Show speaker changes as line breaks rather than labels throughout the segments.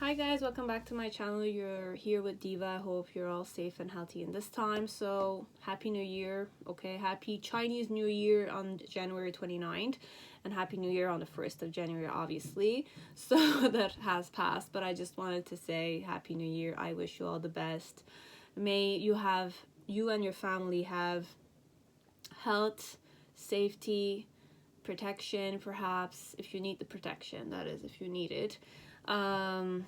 Hi guys, welcome back to my channel. You're here with Diva. I hope you're all safe and healthy in this time. So happy new year. Okay, happy Chinese New Year on January 29th and happy new year on the 1st of January, obviously. So that has passed, but I just wanted to say happy new year. I wish you all the best. May you and your family have health, safety, protection, perhaps if you need the protection, that is, if you need it, and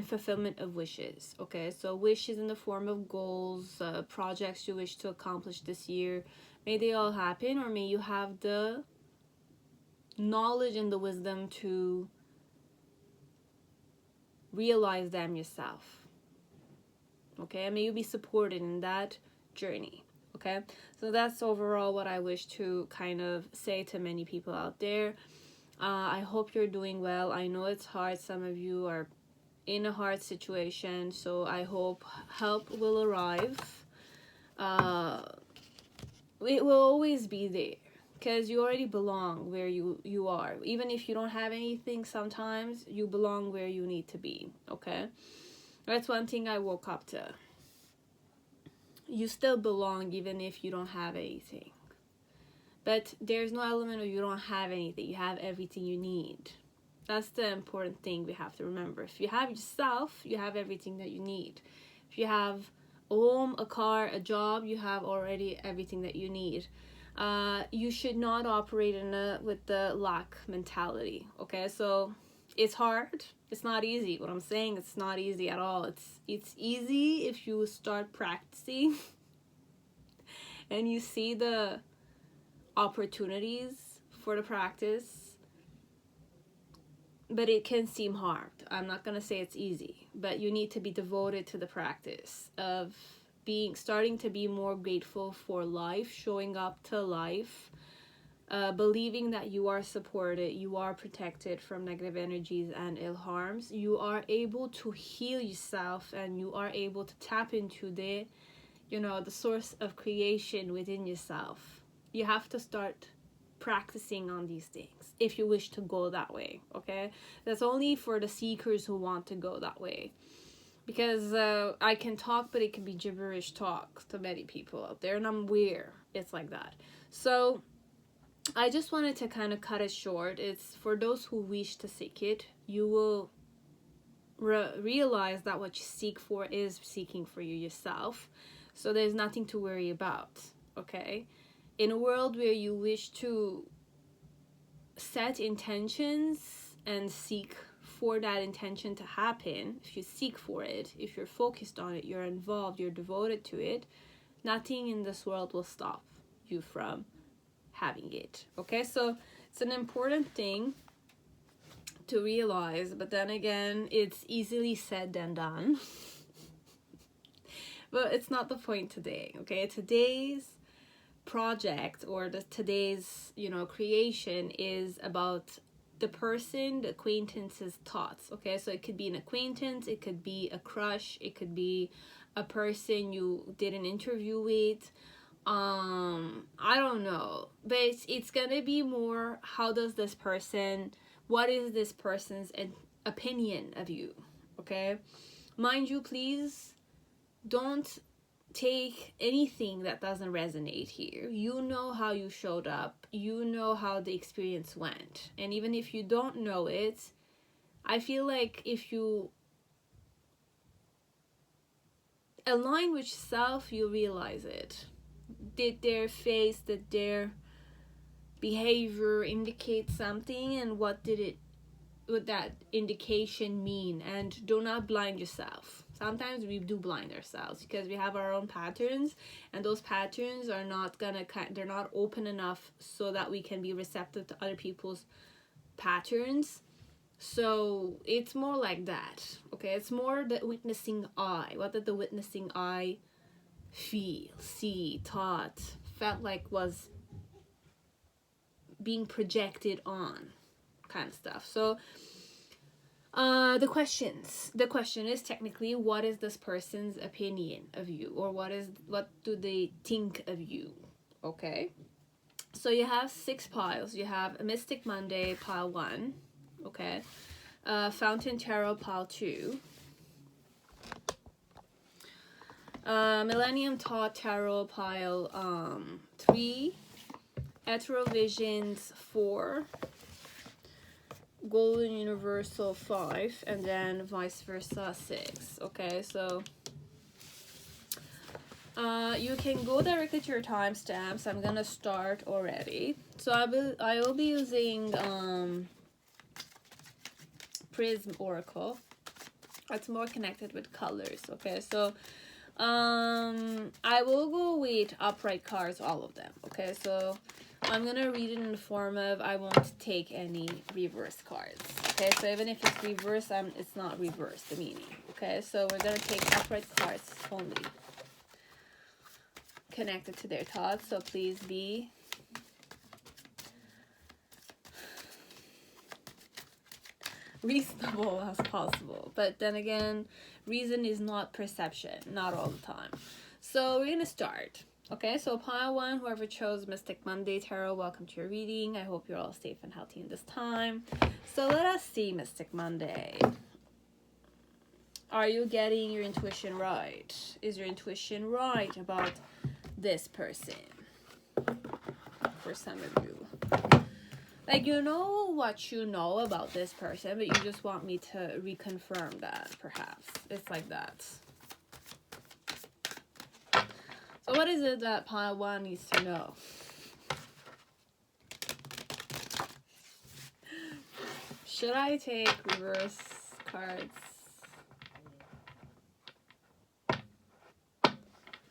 fulfillment of wishes. Okay, so wishes in the form of goals, projects you wish to accomplish this year, may they all happen, or may you have the knowledge and the wisdom to realize them yourself. Okay, and may you be supported in that journey. Okay, so that's overall what I wish to kind of say to many people out there. I hope you're doing well. I know it's hard. Some of you are in a hard situation, so I hope help will arrive. It will always be there because you already belong where you are. Even if you don't have anything, sometimes you belong where you need to be. Okay, that's one thing I woke up to. You still belong even if you don't have anything. But there's no element of you don't have anything. You have everything you need. That's the important thing we have to remember. If you have yourself, you have everything that you need. If you have a home, a car, a job, you have already everything that you need. You should not operate with the lack mentality. Okay, so it's hard. It's not easy. What I'm saying, it's not easy at all. It's easy if you start practicing and you see the opportunities for the practice, but it can seem hard. I'm not gonna say it's easy, but you need to be devoted to the practice of starting to be more grateful for life, showing up to life, believing that you are supported, you are protected from negative energies and ill harms. You are able to heal yourself, and you are able to tap into the source of creation within yourself. You have to start practicing on these things if you wish to go that way. Okay, that's only for the seekers who want to go that way, because I can talk, but it can be gibberish talk to many people out there, and I'm aware it's like that. So I just wanted to kind of cut it short. It's for those who wish to seek it. You will realize that what you seek for is seeking for you yourself, so there's nothing to worry about. Okay, in a world where you wish to set intentions and seek for that intention to happen, if you seek for it, if you're focused on it, you're involved, you're devoted to it, nothing in this world will stop you from having it. Okay, so it's an important thing to realize, but then again, it's easily said than done. But it's not the point today. Okay, today's project, or today's creation, is about the person, the acquaintance's thoughts. Okay, so it could be an acquaintance, it could be a crush, it could be a person you did an interview with. I don't know, but it's gonna be more, what is this person's opinion of you. Okay, mind you, please don't take anything that doesn't resonate here. You know how you showed up, you know how the experience went, and even if you don't know it, I feel like if you align with yourself, you realize it. Did their face, did their behavior indicate something, and what would that indication mean? And do not blind yourself. Sometimes we do blind ourselves because we have our own patterns, and those patterns are they're not open enough so that we can be receptive to other people's patterns. So it's more like that. Okay, it's more the witnessing eye. What did the witnessing eye feel, see, thought, felt like was being projected on, kind of stuff. So the question is technically, what is this person's opinion of you, or what do they think of you? Okay, so you have 6 piles. You have a Mystic Monday, pile 1. Okay, Fountain Tarot pile 2, Millennium Thoth Tarot pile 3, Ethereal Visions 4, Golden Universal 5, and then vice versa 6. Okay, so you can go directly to your timestamps. I'm gonna start already. So I will be using Prism Oracle. That's more connected with colors. Okay, so I will go with upright cards, all of them. Okay, so I'm gonna read it in the form of I won't take any reverse cards. Okay, so even if it's reverse, it's not reverse the meaning. Okay, so we're gonna take upright cards only connected to their thoughts. So please be reasonable as possible. But then again, reason is not perception, not all the time. So we're gonna start. Okay, so pile 1, whoever chose Mystic Monday Tarot, welcome to your reading. I hope you're all safe and healthy in this time. So let us see, Mystic Monday. Are you getting your intuition right? Is your intuition right about this person? For some of you. Like, you know what you know about this person, but you just want me to reconfirm that, perhaps. It's like that. So what is it that pile 1 needs to know? Should I take reverse cards?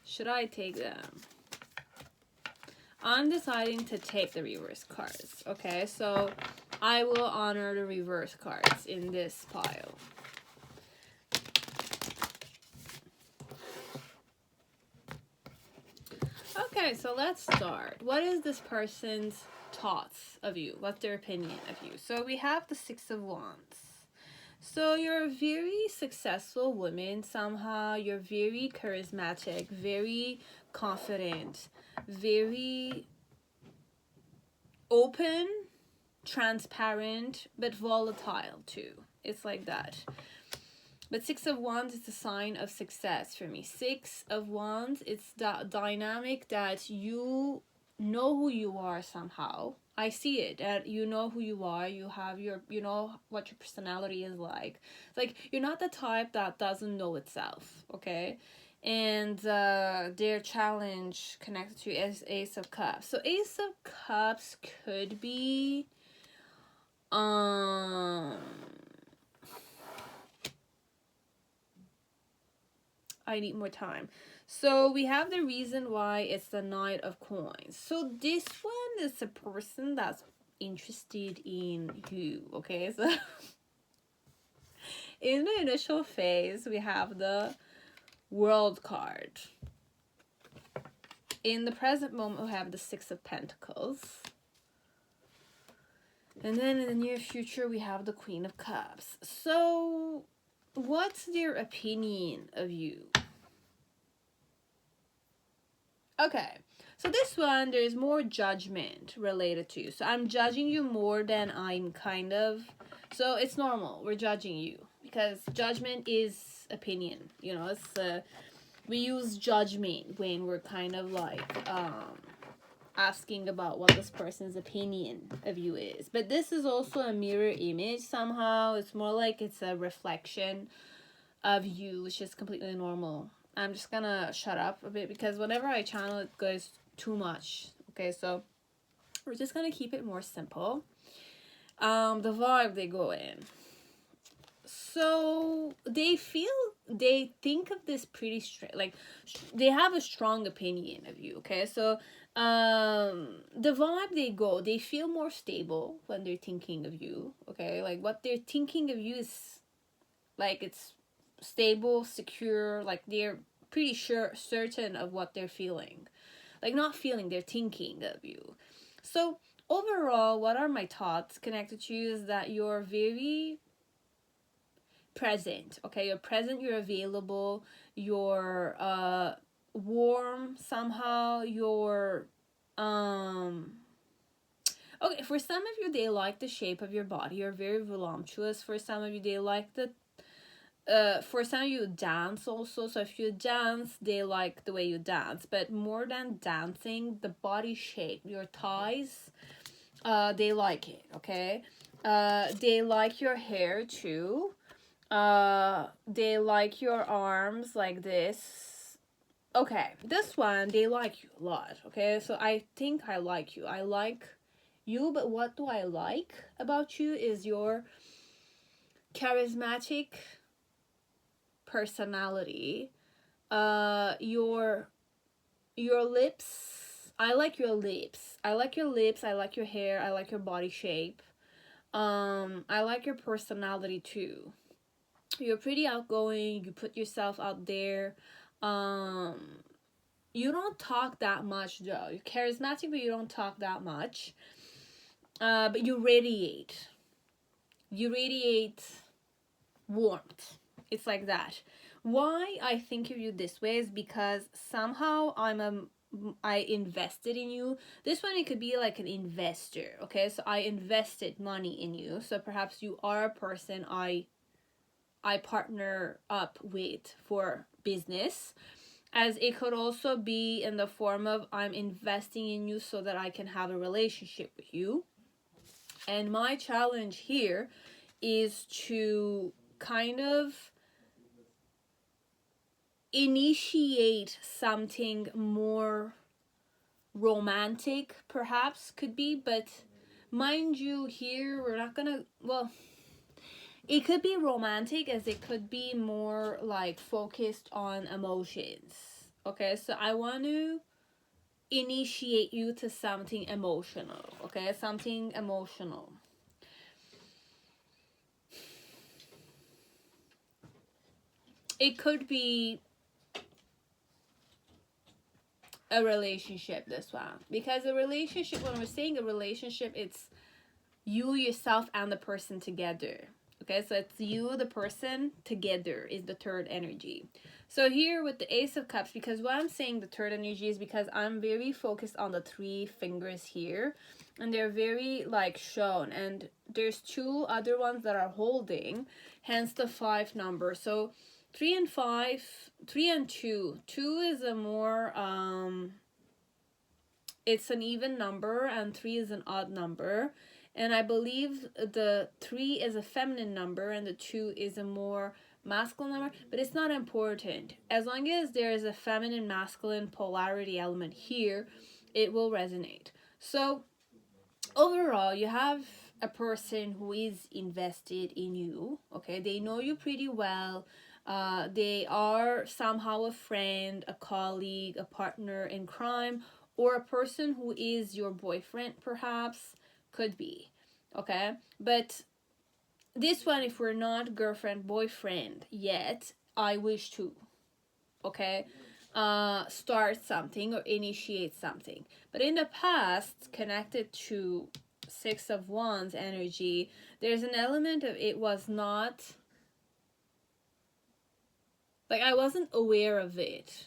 Should I take them? I'm deciding to take the reverse cards. Okay, so I will honor the reverse cards in this pile. Okay, so let's start. What is this person's thoughts of you? What's their opinion of you? So we have the 6 of Wands. So you're a very successful woman somehow. You're very charismatic, very confident, very open, transparent, but volatile too. It's like that. But 6 of Wands is a sign of success for me. 6 of Wands, it's that dynamic that you know who you are somehow. I see it, that you know who you are, you have your, you know what your personality is like. Like, you're not the type that doesn't know itself, okay? And their challenge connected to is Ace of Cups. So Ace of Cups could be I need more time. So we have the reason why it's the Knight of Coins. So this one is a person that's interested in you, okay? So in the initial phase, we have the World card. In the present moment, we have the 6 of Pentacles. And then in the near future, we have the Queen of Cups. So what's their opinion of you? Okay, so this one, there's more judgment related to you. So I'm judging you more than I'm kind of... So it's normal. We're judging you. Because judgment is opinion. You know, it's... we use judgment when we're kind of like... asking about what this person's opinion of you is. But this is also a mirror image somehow. It's more like it's a reflection of you, which is completely normal. I'm just gonna shut up a bit because whenever I channel, it goes too much. Okay, so we're just gonna keep it more simple. The vibe they go in. So they think of this pretty straight, like they have a strong opinion of you. Okay, so the vibe they feel more stable when they're thinking of you. Okay, like what they're thinking of you is like it's stable, secure, like they're pretty certain of what they're feeling. Like not feeling, they're thinking of you. So overall, what are my thoughts connected to you is that you're very present. Okay, you're present, you're available, you're warm somehow, you're Okay, for some of you, they like the shape of your body. You're very voluptuous. For some of you, they like the for some of you, dance also. So if you dance, they like the way you dance. But more than dancing, the body shape, your thighs, they like it. Okay, they like your hair too. They like your arms like this. Okay, this one, they like you a lot. Okay, so I think I like you. I like you, but what do I like about you is your charismatic personality. Your lips. I like your lips. I like your lips. I like your hair. I like your body shape. I like your personality too. You're pretty outgoing. You put yourself out there. You don't talk that much though. You're charismatic, but you don't talk that much. But you radiate. You radiate warmth. It's like that. Why I think of you this way is because somehow I invested in you. This one, it could be like an investor. Okay, so I invested money in you. So perhaps you are a person I partner up with for business, as it could also be in the form of I'm investing in you so that I can have a relationship with you. And my challenge here is to kind of initiate something more romantic, perhaps, could be. But mind you, here we're not gonna, well, it could be romantic, as it could be more like focused on emotions. Okay, so I want to initiate you to something emotional. Okay, something emotional. It could be a relationship, this one, because a relationship, when we're saying a relationship, it's you, yourself, and the person together. Okay, so it's you, the person, together is the third energy. So here with the Ace of Cups, because what I'm saying the third energy is because I'm very focused on the 3 fingers here, and they're very like shown, and there's 2 other ones that are holding, hence the 5 number. So 3 and 5, 3 and 2. 2 is a more it's an even number, and 3 is an odd number. And I believe the 3 is a feminine number and the 2 is a more masculine number, but it's not important. As long as there is a feminine masculine polarity element here, it will resonate. So overall, you have a person who is invested in you. Okay, they know you pretty well. They are somehow a friend, a colleague, a partner in crime, or a person who is your boyfriend, perhaps. Could be. Okay, but this one, if we're not girlfriend, boyfriend yet, I wish to, okay, start something or initiate something. But in the past, connected to 6 of Wands energy, there's an element of it was not, like, I wasn't aware of it.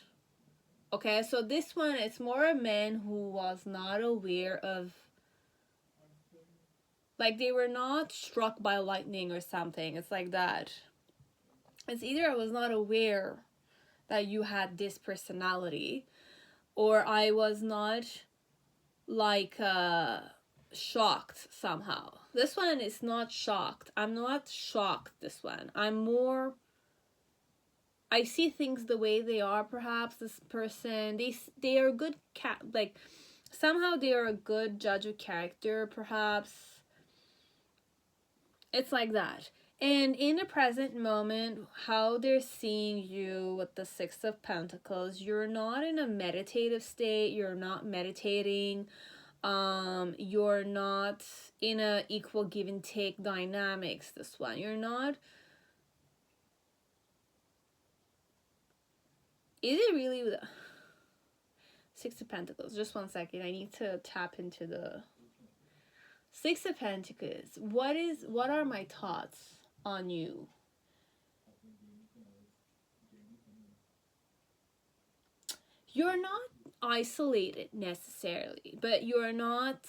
Okay, so this one, it's more a man who was not aware of, like, they were not struck by lightning or something. It's like that. It's either I was not aware that you had this personality, or I was not, like, shocked somehow. This one is not shocked. I'm not shocked, this one. I'm more, I see things the way they are, perhaps. This person, they are good like, somehow they are a good judge of character, perhaps. It's like that. And in the present moment, how they're seeing you with the 6 of Pentacles, you're not in a meditative state. You're not meditating. You're not in a equal give and take dynamics, this one. You're not. Is it really the 6 of Pentacles? Just one second. I need to tap into the 6 of Pentacles. What are my thoughts on you? You're not isolated necessarily, but you're not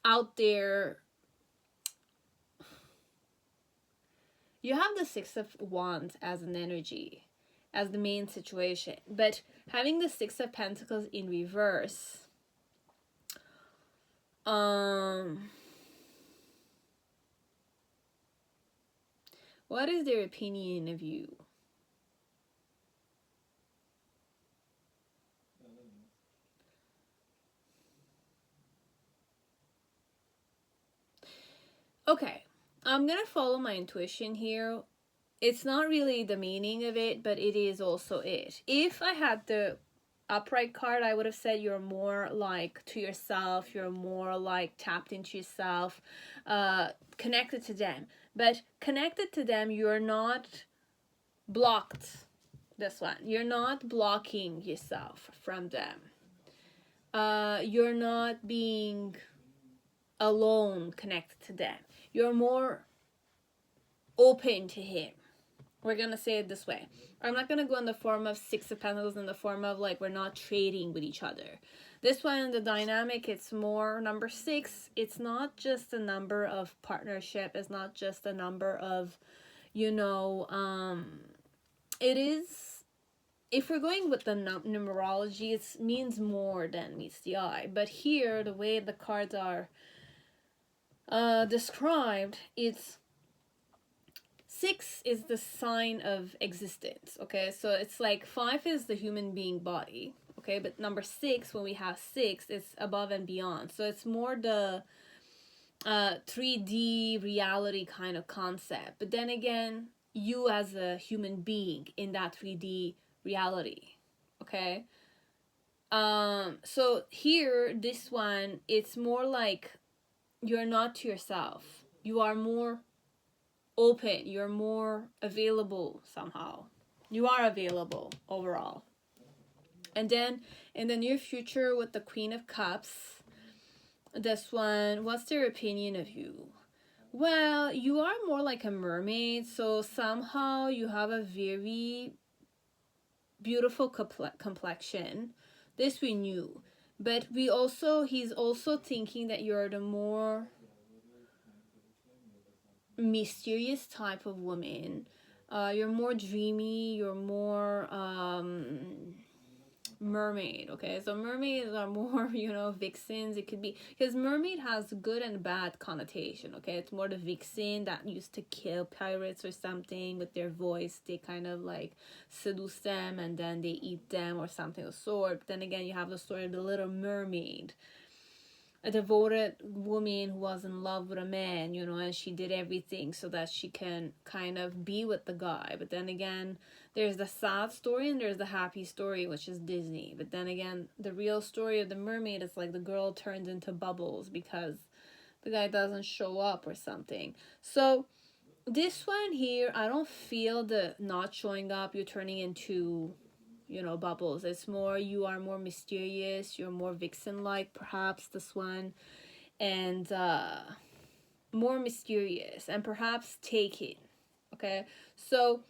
out there. You have the Six of Wands as an energy, as the main situation, but having the Six of Pentacles in reverse, what is their opinion of you? Okay, I'm gonna follow my intuition here. It's not really the meaning of it, but it is also it. If I had the upright card, I would have said you're more like to yourself, you're more like tapped into yourself, connected to them. But connected to them, you're not blocked. This one, you're not blocking yourself from them. You're not being alone connected to them. You're more open to him. We're gonna say it this way. I'm not gonna go in the form of Six of Pentacles, in the form of like we're not trading with each other. This one, the dynamic, it's more number 6. It's not just a number of partnership. It's not just a number of, you know, it is, if we're going with the numerology, it means more than meets the eye. But here, the way the cards are described, it's 6 is the sign of existence, okay? So it's like 5 is the human being body, okay? But number 6, when we have 6, it's above and beyond. So it's more the 3D reality kind of concept. But then again, you as a human being in that 3D reality, okay? So here, this one, it's more like you're not to yourself. You are more open, you're more available somehow. You are available overall. And then in the near future with the Queen of Cups, this one, what's their opinion of you? Well, you are more like a mermaid, so somehow you have a very beautiful complexion. This we knew. But he's also thinking that you're the more mysterious type of woman. You're more dreamy, you're more mermaid, okay? So mermaids are more, you know, vixens. It could be, because mermaid has good and bad connotation, okay? It's more the vixen that used to kill pirates or something with their voice. They kind of like seduce them and then they eat them or something of the sort. But then again, you have the story of the Little Mermaid, a devoted woman who was in love with a man, you know, and she did everything so that she can kind of be with the guy. But then again, there's the sad story and there's the happy story, which is Disney. But then again, the real story of the mermaid is like the girl turns into bubbles because the guy doesn't show up or something. So this one here, I don't feel the not showing up, you're turning into, you know, bubbles. It's more, you are more mysterious, you're more vixen-like, perhaps, this one, and more mysterious, and perhaps taking, okay? So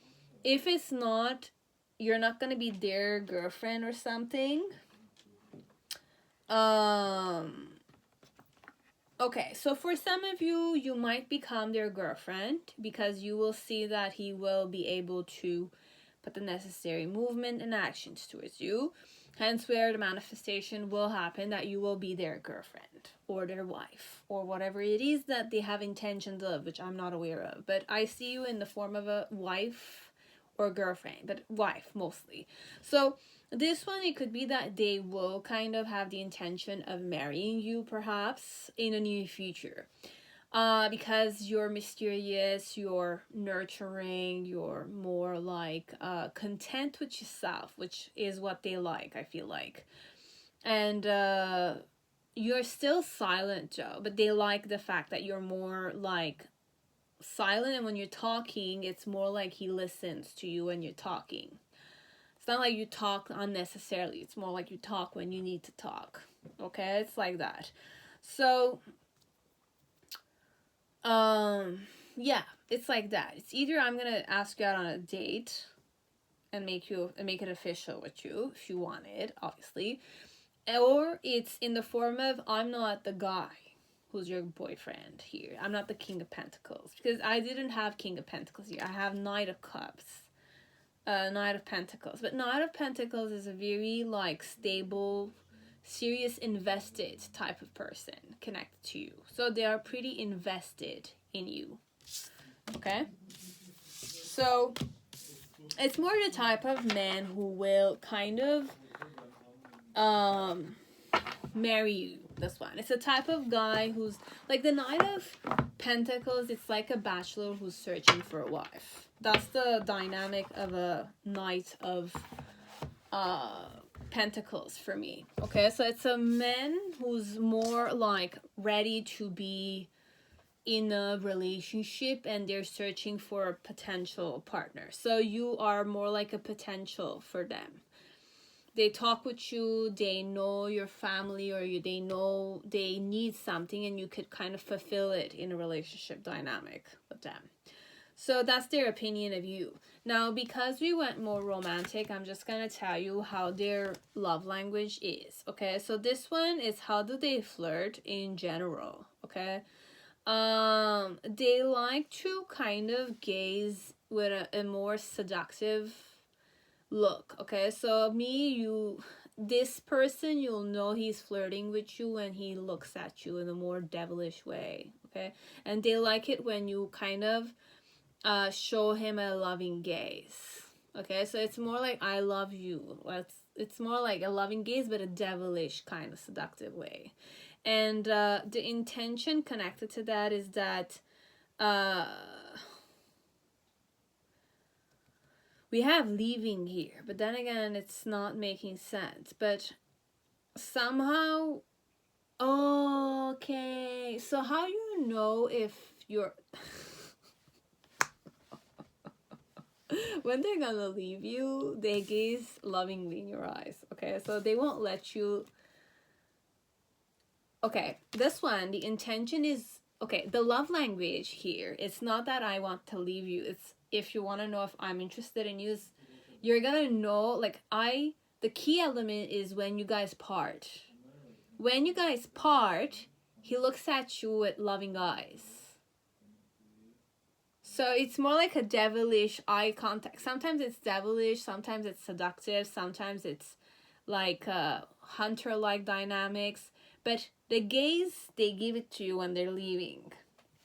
if it's not, you're not gonna be their girlfriend or something. Okay, so for some of you, you might become their girlfriend because you will see that he will be able to put the necessary movement and actions towards you. Hence where the manifestation will happen, that you will be their girlfriend or their wife or whatever it is that they have intentions of, which I'm not aware of. But I see you in the form of a wife or girlfriend, but wife mostly. So this one, it could be that they will kind of have the intention of marrying you perhaps in the near future. Because you're mysterious, you're nurturing, you're more like content with yourself, which is what they like, I feel like. And you're still silent, Joe, but they like the fact that you're more like silent, and when you're talking, it's more like he listens to you when you're talking. It's not like you talk unnecessarily. It's more like you talk when you need to talk. Okay? It's like that. So yeah, it's like that. It's either I'm gonna ask you out on a date and make it official with you if you want it, obviously, or it's in the form of I'm not the guy who's your boyfriend here. I'm not the King of Pentacles, because I didn't have King of Pentacles here. I have Knight of Cups, Knight of Pentacles. But Knight of Pentacles is a very like stable, serious, invested type of person connected to you. So they are pretty invested in you. Okay? So it's more the type of man who will kind of marry you. This one, it's a type of guy who's like the Knight of Pentacles. It's like a bachelor who's searching for a wife. That's the dynamic of a Knight of Pentacles for me. Okay, so it's a man who's more like ready to be in a relationship, and they're searching for a potential partner. So you are more like a potential for them. They talk with you, they know your family, or they know they need something, and you could kind of fulfill it in a relationship dynamic with them. So that's their opinion of you. Now, because we went more romantic, I'm just going to tell you how their love language is. Okay, so this one is how do they flirt in general. Okay, they like to kind of gaze with a more seductive look. Okay, so this person, you'll know he's flirting with you when he looks at you in a more devilish way. Okay, and they like it when you kind of show him a loving gaze. Okay, so it's more like I love you. It's more like a loving gaze, but a devilish kind of seductive way. And the intention connected to that is that we have leaving here, but then again, it's not making sense. But somehow, okay, so how you know if you're when they're gonna leave you, they gaze lovingly in your eyes. Okay, so they won't let you. Okay, this one, the intention is, okay, the love language here, it's not that I want to leave you. It's if you want to know if I'm interested in you, you're gonna know, like, the key element is when you guys part. When you guys part, he looks at you with loving eyes. So it's more like a devilish eye contact. Sometimes it's devilish, sometimes it's seductive, sometimes it's like hunter-like dynamics. But the gaze, they give it to you when they're leaving.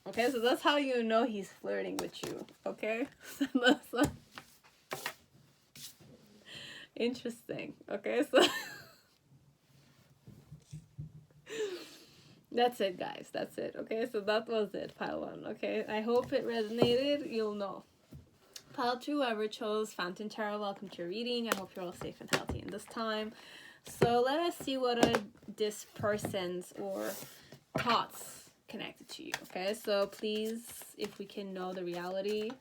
Okay, so that's how you know he's flirting with you. Okay, so that's like interesting. Okay, so that's it, guys. That's it. Okay, so that was it, pile 1. Okay, I hope it resonated. You'll know. Pile 2, whoever chose Fountain Tarot, welcome to your reading. I hope you're all safe and healthy in this time. So let us see what are this person's or thoughts connected to you. Okay, so please, if we can know the reality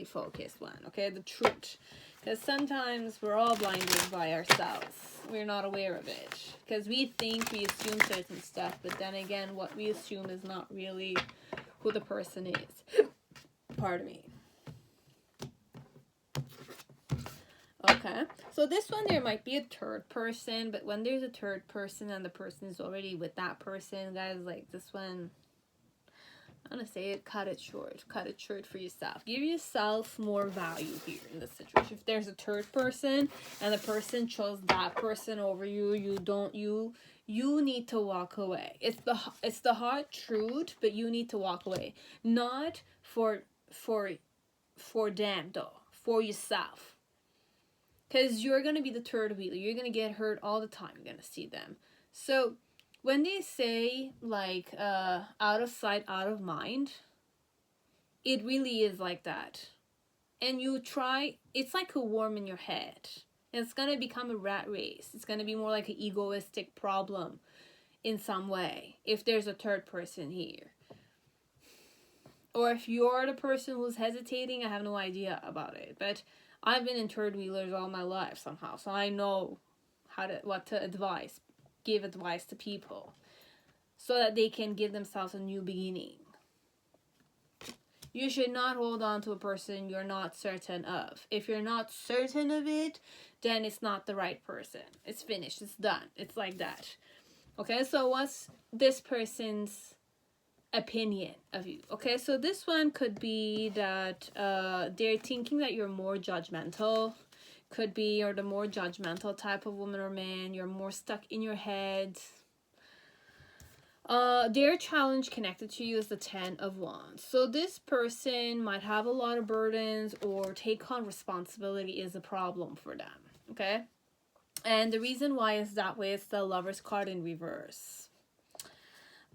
focused one. Okay, the truth. Because sometimes we're all blinded by ourselves. We're not aware of it. Because we think we assume certain stuff, but then again, what we assume is not really who the person is. Pardon me. Okay, so this one, there might be a third person, but when there's a third person and the person is already with that person, guys, like this one, I'm gonna say it, cut it short for yourself. Give yourself more value here in this situation. If there's a third person and the person chose that person over you, you need to walk away. It's the hard truth, but you need to walk away. Not for them though, for yourself. Because you're going to be the third wheel. You're going to get hurt all the time. You're going to see them. So when they say, like, out of sight, out of mind, it really is like that. And you try, it's like a worm in your head. And it's going to become a rat race. It's going to be more like an egoistic problem in some way if there's a third person here. Or if you're the person who's hesitating, I have no idea about it. But I've been in third wheelers all my life somehow, so I know what to give advice to people so that they can give themselves a new beginning. You should not hold on to a person you're not certain of. If you're not certain of it, then it's not the right person. It's finished. It's done. It's like that. Okay, so what's this person's opinion of you? Okay, so this one could be that they're thinking that you're more judgmental. Could be you're the more judgmental type of woman or man. You're more stuck in your head. Their challenge connected to you is the 10 of Wands. So this person might have a lot of burdens or take on responsibility is a problem for them. Okay, and the reason why is that way is the Lover's card in reverse.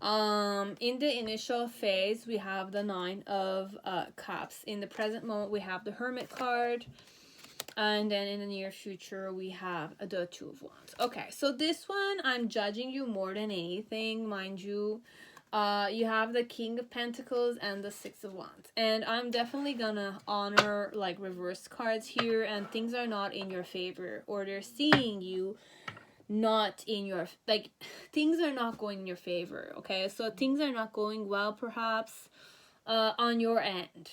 In the initial phase, we have the 9 of Cups. In the present moment, we have the Hermit card. And then in the near future, we have the 2 of Wands. Okay, so this one, I'm judging you more than anything, mind you. You have the King of Pentacles and the 6 of Wands. And I'm definitely gonna honor, like, reverse cards here. And things are not in your favor. Or they're seeing you not in your, like, things are not going in your favor, okay? So things are not going well, perhaps, on your end.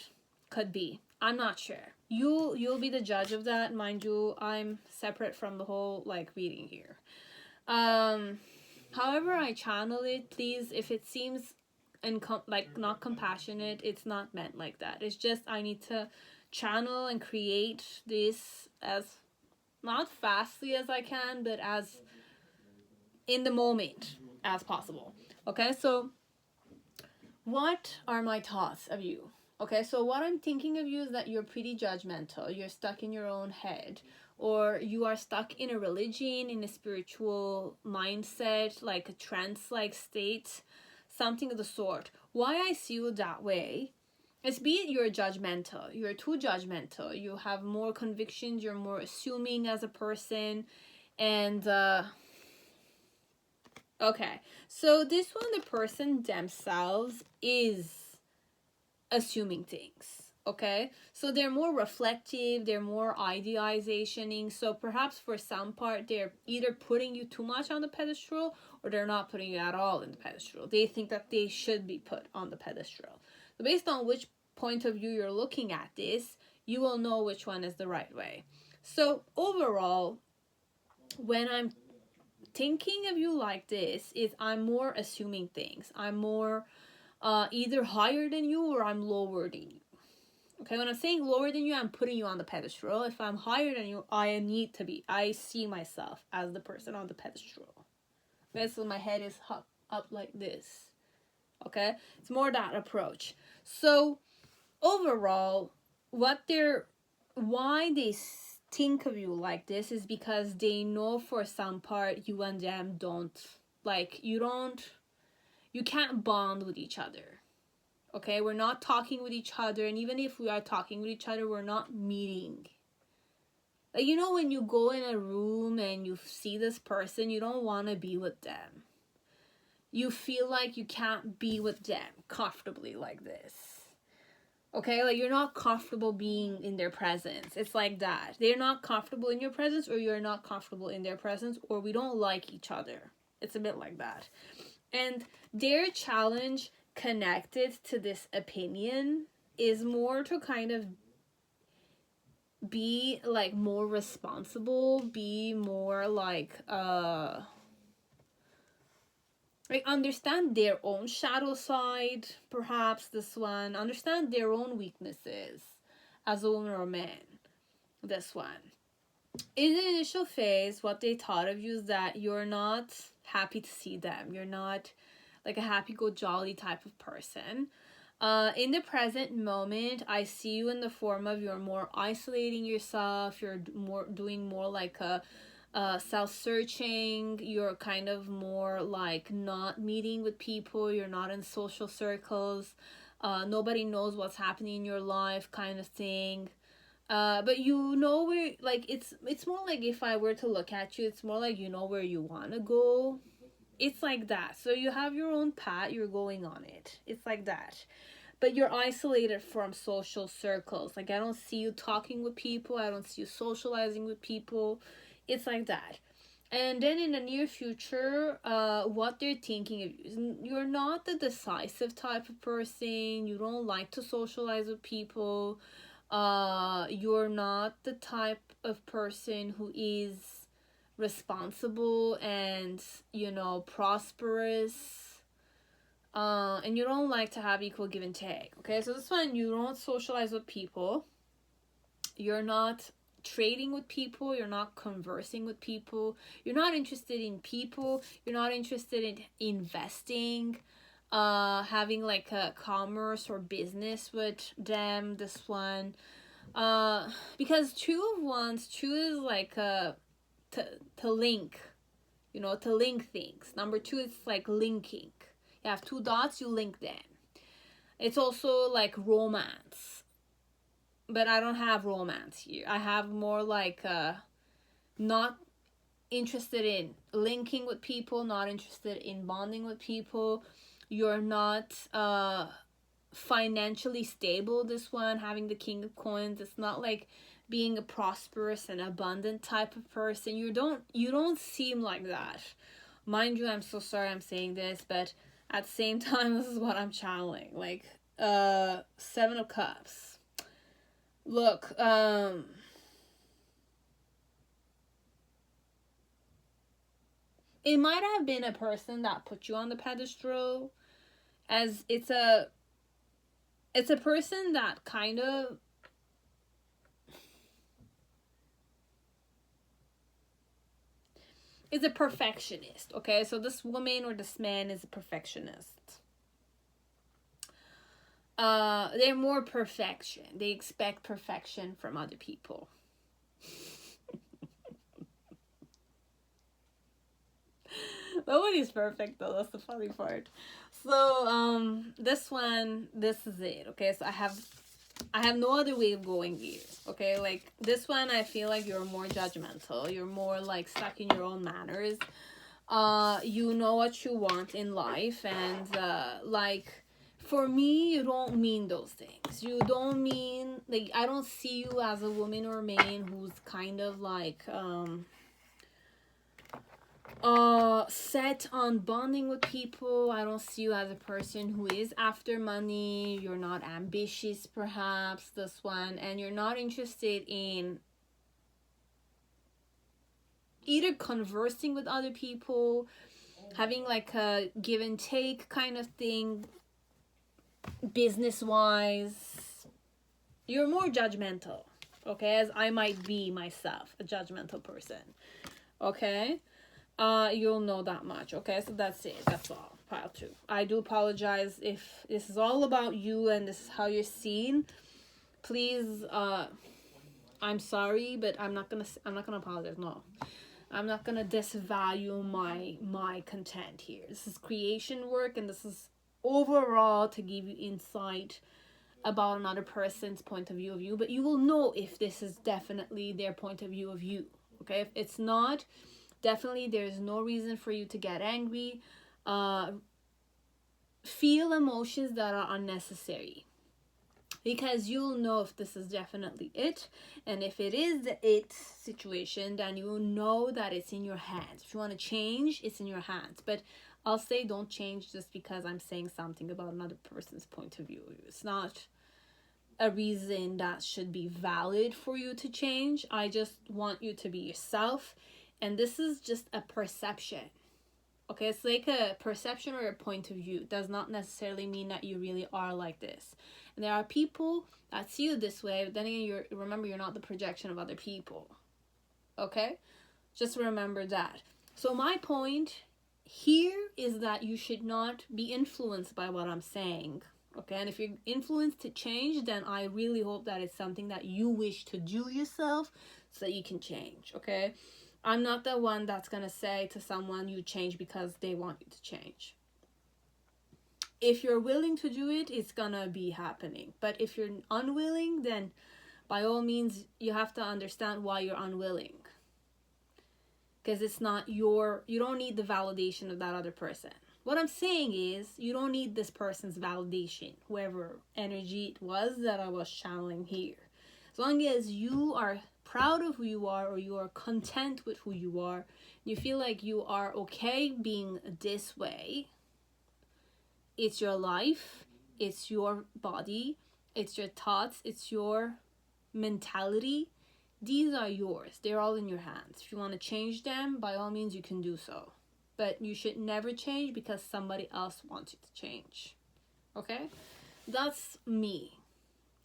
Could be. I'm not sure. You'll be the judge of that, mind you. I'm separate from the whole, like, reading here. However I channel it, please, if it seems like not compassionate, it's not meant like that. It's just I need to channel and create this as not fastly as I can, but as in the moment as possible. Okay, so what are my thoughts of you? Okay, so what I'm thinking of you is that you're pretty judgmental. You're stuck in your own head. Or you are stuck in a religion, in a spiritual mindset, like a trance-like state. Something of the sort. Why I see you that way is be it you're judgmental. You're too judgmental. You have more convictions. You're more assuming as a person. And, okay. So this one, the person themselves is assuming things, okay? So they're more reflective, they're more idealizationing. So perhaps for some part, they're either putting you too much on the pedestal or they're not putting you at all in the pedestal. They think that they should be put on the pedestal. So based on which point of view you're looking at this, you will know which one is the right way. So overall, when I'm thinking of you like this, is I'm more assuming things. I'm more either higher than you or I'm lower than you. Okay, when I'm saying lower than you, I'm putting you on the pedestal. If I'm higher than you, I see myself as the person on the pedestal. Okay, so my head is up like this. Okay, it's more that approach. So overall, why they think of you like this is because they know for some part you and them don't, like, you can't bond with each other. Okay, we're not talking with each other, and even if we are talking with each other, we're not meeting. Like, you know, when you go in a room and you see this person, you don't want to be with them. You feel like you can't be with them comfortably like this. Okay, like you're not comfortable being in their presence. It's like that. They're not comfortable in your presence, or you're not comfortable in their presence, or we don't like each other. It's a bit like that. And their challenge connected to this opinion is more to kind of be like more responsible, be more like understand their own shadow side, perhaps this one, understand their own weaknesses as a woman or a man, this one. In the initial phase, what they thought of you is that you're not happy to see them. You're not like a happy-go-jolly type of person. In the present moment, I see you in the form of you're more isolating yourself. You're doing more like a self-searching. You're kind of more like not meeting with people. You're not in social circles. Nobody knows what's happening in your life, kind of thing. But you know where, like, it's more like if I were to look at you, it's more like you know where you want to go. It's like that. So you have your own path, you're going on it. It's like that. But you're isolated from social circles. Like, I don't see you talking with people. I don't see you socializing with people. It's like that. And then in the near future, what they're thinking of you is you're not the decisive type of person. You don't like to socialize with people. You're not the type of person who is responsible and, you know, prosperous. And you don't like to have equal give and take. Okay, so this one, you don't socialize with people. You're not trading with people. You're not conversing with people. You're not interested in people. You're not interested in investing, having like a commerce or business with them. This one, because two of wands, two is like to link, you know, to link things. Number two is like linking. You have two dots, you link them. It's also like romance, but I don't have romance here. I have more like not interested in linking with people, not interested in bonding with people. You're not financially stable. This one, having the King of Coins, it's not like being a prosperous and abundant type of person. You don't seem like that. Mind you, I'm so sorry I'm saying this, but at the same time, this is what I'm channeling. Like, Seven of Cups. Look, it might have been a person that put you on the pedestal, as it's a person that kind of is a perfectionist. Okay, so this woman or this man is a perfectionist. They're more perfection. They expect perfection from other people. Nobody's perfect though, that's the funny part. So this one, this is it. Okay, so I have no other way of going here. Okay, like this one, I feel like you're more judgmental. You're more like stuck in your own manners. You know what you want in life, and like for me, you don't mean those things. You don't mean, like, I don't see you as a woman or man who's kind of like set on bonding with people. I don't see you as a person who is after money. You're not ambitious, perhaps, this one, and you're not interested in either conversing with other people, having like a give and take kind of thing, business wise. You're more judgmental, okay, as I might be myself, a judgmental person. Okay, you'll know that much. Okay, so that's it. That's all. Pile 2. I do apologize if this is all about you and this is how you're seen. Please, I'm sorry, but I'm not gonna apologize. No, I'm not gonna disvalue my content here. This is creation work, and this is overall to give you insight about another person's point of view of you. But you will know if this is definitely their point of view of you. Okay, if it's not, definitely there's no reason for you to get angry. Feel emotions that are unnecessary, because you'll know if this is definitely it. And if it is the it situation, then you will know that it's in your hands. If you want to change, it's in your hands. But I'll say don't change just because I'm saying something about another person's point of view. It's not a reason that should be valid for you to change. I just want you to be yourself. And this is just a perception. Okay, it's like a perception or a point of view. It does not necessarily mean that you really are like this. And there are people that see you this way, but then again, remember, you're not the projection of other people. Okay? Just remember that. So my point here is that you should not be influenced by what I'm saying. Okay? And if you're influenced to change, then I really hope that it's something that you wish to do yourself so that you can change. Okay? I'm not the one that's going to say to someone you change because they want you to change. If you're willing to do it, it's going to be happening. But if you're unwilling, then by all means, you have to understand why you're unwilling. Because it's not you don't need the validation of that other person. What I'm saying is, you don't need this person's validation, whoever energy it was that I was channeling here. As long as you are proud of who you are, or you are content with who you are, you feel like you are okay being this way, it's your life, it's your body, it's your thoughts, it's your mentality, These are yours. They're all in your hands. If you want to change them, by all means, you can do so. But you should never change because somebody else wants you to change. Okay? That's me.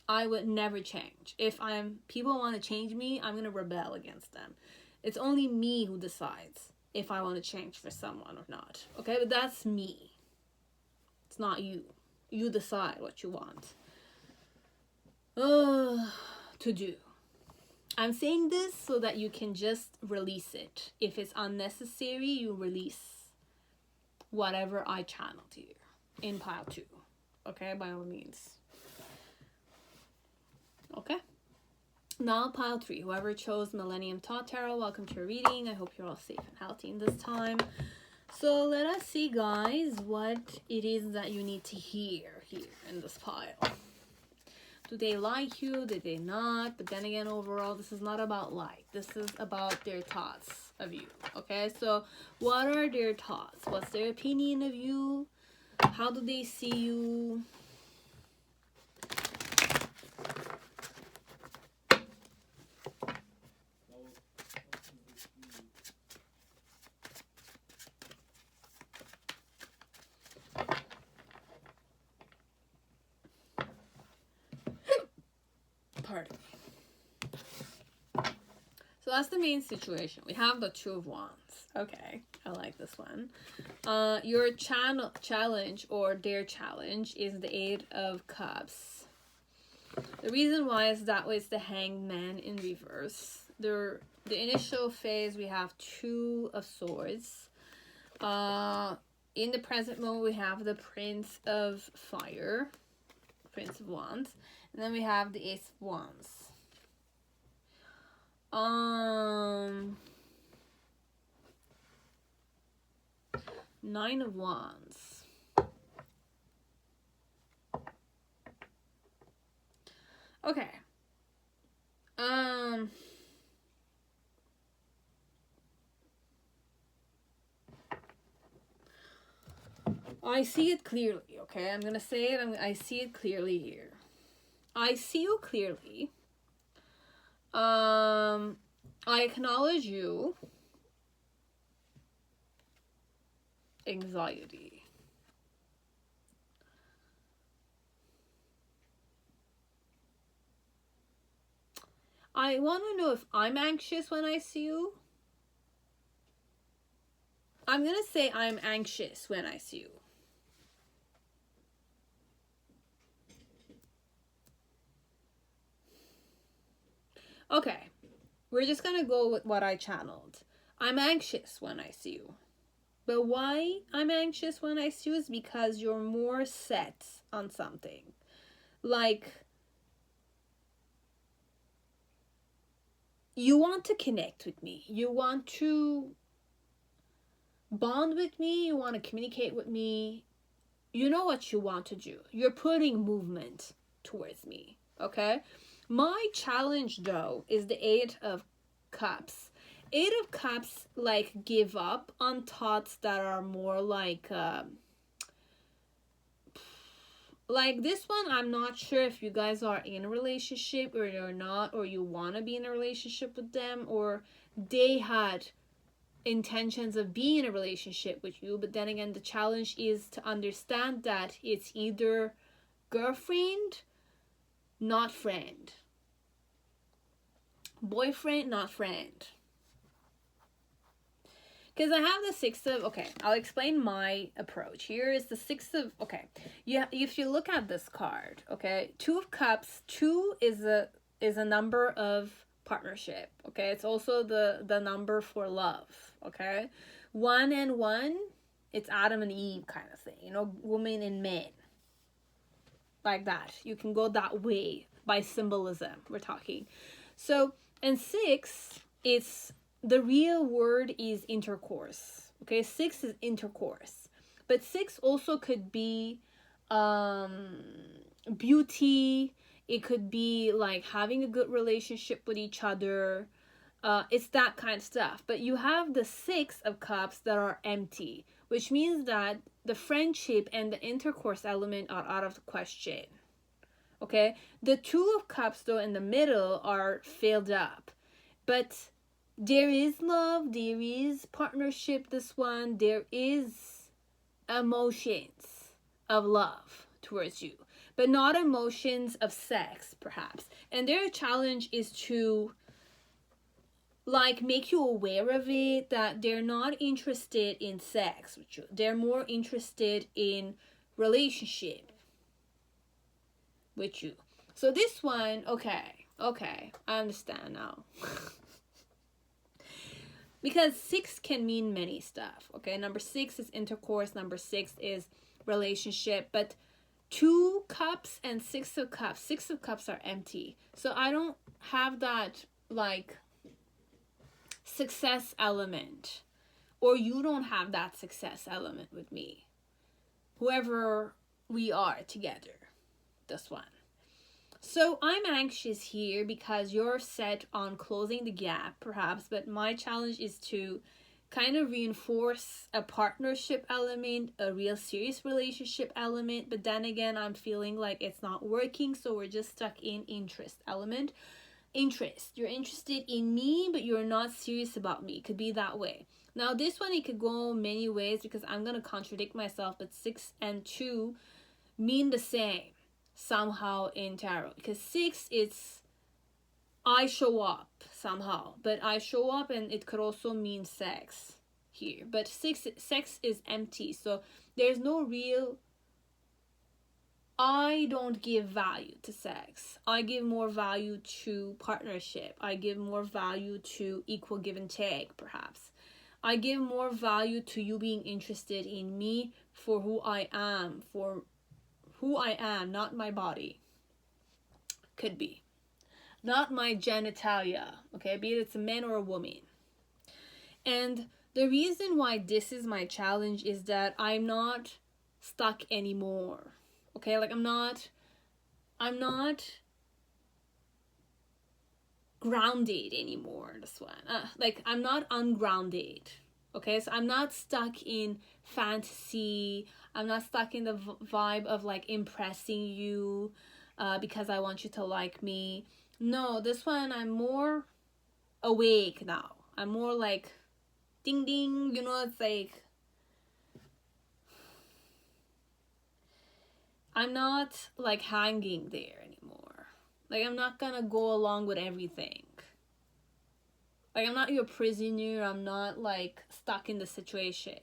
I would never change. If people want to change me, I'm going to rebel against them. It's only me who decides if I want to change for someone or not. Okay? But that's me. It's not you. You decide what you want to do. I'm saying this so that you can just release it. If it's unnecessary, you release whatever I channeled here in pile 2. Okay, by all means. Okay. Now pile 3. Whoever chose Millennium Thoth Tarot, welcome to your reading. I hope you're all safe and healthy in this time. So let us see, guys, what it is that you need to hear here in this pile. Do they like you? Did they not? But then again, overall, this is not about like. This is about their thoughts of you. Okay, so what are their thoughts? What's their opinion of you? How do they see you? Pardon me. So that's the main situation. We have the Two of Wands. Okay, I like this one. Your challenge or their challenge is the Eight of Cups. The reason why is that was the Hanged Man in reverse. The initial phase, we have Two of Swords. In the present moment, we have the Prince of Fire, Prince of Wands. And then we have the Ace of Wands. Nine of Wands. Okay. I see it clearly, okay? I'm gonna say it. I see it clearly here. I see you clearly. I acknowledge you. Anxiety. I want to know if I'm anxious when I see you. I'm going to say I'm anxious when I see you. Okay, we're just going to go with what I channeled. I'm anxious when I see you. But why I'm anxious when I see you is because you're more set on something. Like, you want to connect with me. You want to bond with me. You want to communicate with me. You know what you want to do. You're putting movement towards me, okay? My challenge, though, is the Eight of Cups. Eight of Cups, like, give up on thoughts that are more like this one, I'm not sure if you guys are in a relationship or you're not, or you want to be in a relationship with them, or they had intentions of being in a relationship with you. But then again, the challenge is to understand that it's either girlfriend, not friend. Boyfriend, not friend. Because I have the Six of... Okay, I'll explain my approach. Here is the Six of... Okay, yeah. If you look at this card, okay, Two of Cups. 2 is a number of partnership. Okay, it's also the number for love. Okay, 1 and 1, it's Adam and Eve kind of thing. You know, woman and man. Like that. You can go that way by symbolism. We're talking. So, and 6, it's... The real word is intercourse. Okay, 6 is intercourse. But 6 also could be beauty. It could be like having a good relationship with each other. It's that kind of stuff. But you have the 6 of Cups that are empty, which means that the friendship and the intercourse element are out of the question. Okay, the 2 of Cups, though, in the middle are filled up. But there is love, there is partnership, this one, there is emotions of love towards you, but not emotions of sex, perhaps. And their challenge is to like make you aware of it, that they're not interested in sex with you. They're more interested in relationship with you. So this one, okay, I understand now. Because 6 can mean many stuff, okay? Number 6 is intercourse. Number 6 is relationship. But 2 cups and 6 of cups. 6 of cups are empty. So I don't have that, like, success element. Or you don't have that success element with me. Whoever we are together. This one. So I'm anxious here because you're set on closing the gap, perhaps, but my challenge is to kind of reinforce a partnership element, a real serious relationship element, but then again, I'm feeling like it's not working, so we're just stuck in interest element. Interest. You're interested in me, but you're not serious about me. It could be that way. Now, this one, it could go many ways because I'm going to contradict myself, but 6 and 2 mean the same somehow in tarot, because 6 it's I show up somehow, but I show up, and it could also mean sex here, but sex is empty, so there's no real, I don't give value to sex. I give more value to partnership. I give more value to equal give and take, perhaps. I give more value to you being interested in me for who I am, not my body. Could be. Not my genitalia, okay? Be it it's a man or a woman. And the reason why this is my challenge is that I'm not stuck anymore, okay? Like, I'm not grounded anymore, this one. Like, I'm not ungrounded, okay? So I'm not stuck in fantasy. I'm not stuck in the vibe of like impressing you because I want you to like me. No, this one, I'm more awake now. I'm more like ding ding, you know, it's like I'm not like hanging there anymore. Like, I'm not gonna go along with everything. Like, I'm not your prisoner. I'm not like stuck in the situation.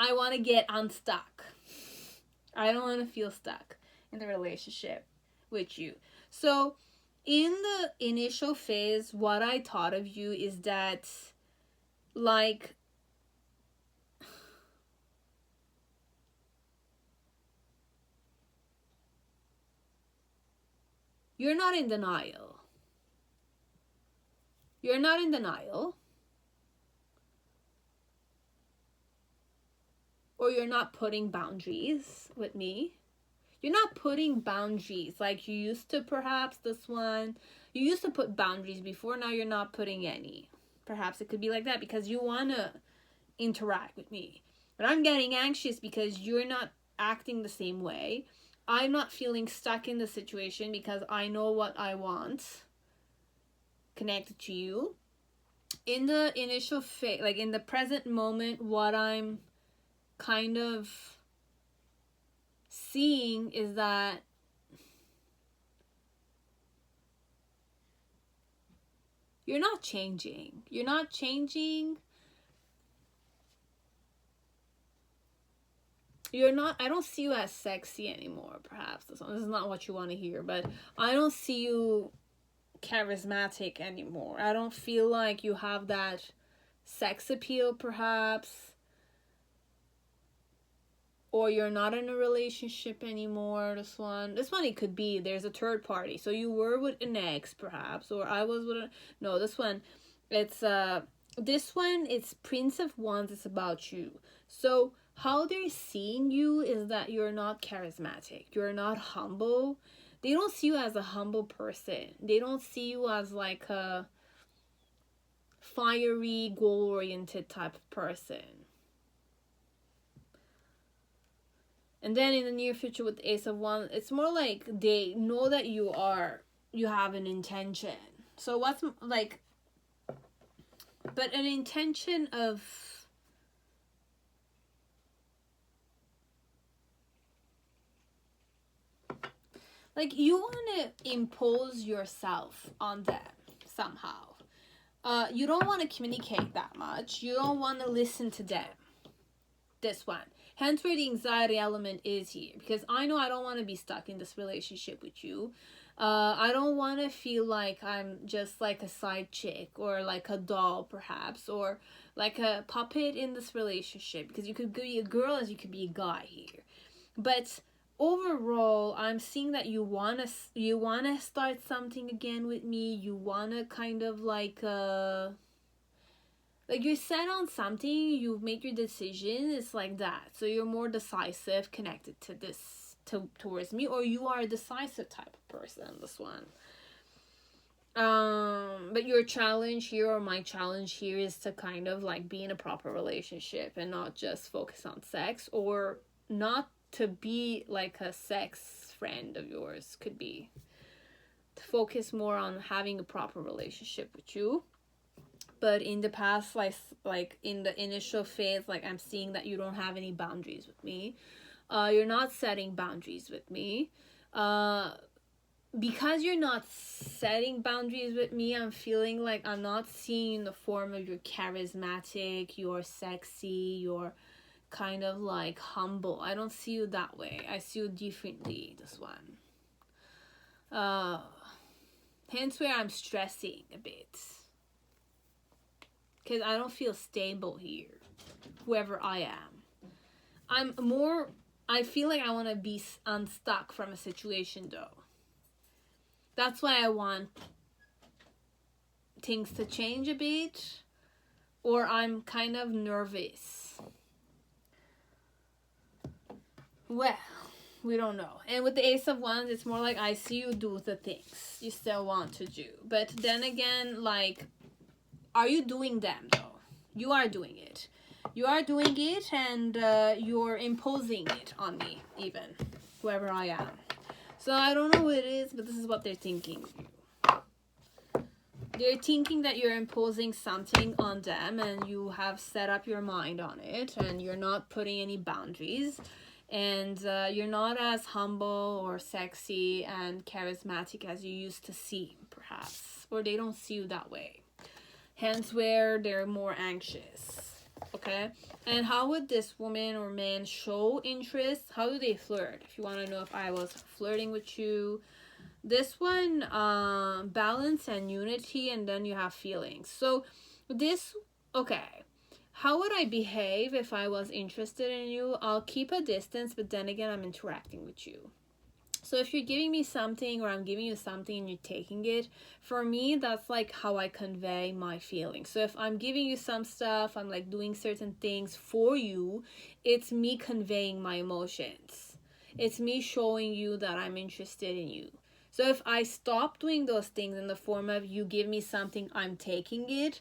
I want to get unstuck. I don't want to feel stuck in the relationship with you. So in the initial phase, what I thought of you is that, like, you're not in denial. You're not in denial. Or you're not putting boundaries with me. You're not putting boundaries like you used to, perhaps, this one. You used to put boundaries before, now you're not putting any. Perhaps it could be like that because you want to interact with me. But I'm getting anxious because you're not acting the same way. I'm not feeling stuck in the situation because I know what I want connected to you. In the initial phase, like in the present moment, what I'm kind of seeing is that you're not changing. You're not changing. You're not, I don't see you as sexy anymore, perhaps. This is not what you want to hear, but I don't see you charismatic anymore. I don't feel like you have that sex appeal, perhaps. Or you're not in a relationship anymore. This one, it could be there's a third party. So you were with an ex, perhaps, or I was with a, no, this one, it's Prince of Wands. It's about you. So how they're seeing you is that you're not charismatic. You're not humble. They don't see you as a humble person. They don't see you as like a fiery, goal-oriented type of person. And then in the near future with the Ace of Wands, it's more like they know that you have an intention. So what's like, but an intention of, like, you want to impose yourself on them somehow. You don't want to communicate that much. You don't want to listen to them. This one. Hence where the anxiety element is here. Because I know I don't want to be stuck in this relationship with you. I don't want to feel like I'm just like a side chick or like a doll perhaps. Or like a puppet in this relationship. Because you could be a girl as you could be a guy here. But overall, I'm seeing that you wanna start something again with me. You wanna kind of like you're set on something. You've made your decision. It's like that. So you're more decisive, connected to this towards me, or you are a decisive type of person. This one. But your challenge here, or my challenge here, is to kind of like be in a proper relationship and not just focus on sex, or not to be like a sex friend of yours. Could be to focus more on having a proper relationship with you. But in the past, like in the initial phase, like I'm seeing that you don't have any boundaries with me. You're not setting boundaries with me. Because you're not setting boundaries with me, I'm feeling like I'm not seeing in the form of you're charismatic, you're sexy, you're kind of like humble. I don't see you that way. I see you differently, this one. Hence where I'm stressing a bit. Because I don't feel stable here. Whoever I am. I feel like I want to be unstuck from a situation though. That's why I want things to change a bit. Or I'm kind of nervous. Well, we don't know. And with the Ace of Wands, it's more like I see you do the things you still want to do. But then again, like, are you doing them though? You are doing it. You are doing it, and you're imposing it on me, even. Whoever I am. So I don't know what it is, but this is what they're thinking. They're thinking that you're imposing something on them, and you have set up your mind on it, and you're not putting any boundaries. And you're not as humble or sexy and charismatic as you used to seem, perhaps. Or they don't see you that way. Hence where they're more anxious. Okay? And how would this woman or man show interest? How do they flirt? If you want to know if I was flirting with you. This one, balance and unity, and then you have feelings. So this, okay. How would I behave if I was interested in you? I'll keep a distance, but then again, I'm interacting with you. So if you're giving me something, or I'm giving you something and you're taking it, for me, that's like how I convey my feelings. So if I'm giving you some stuff, I'm like doing certain things for you, it's me conveying my emotions. It's me showing you that I'm interested in you. So if I stop doing those things in the form of you give me something, I'm taking it,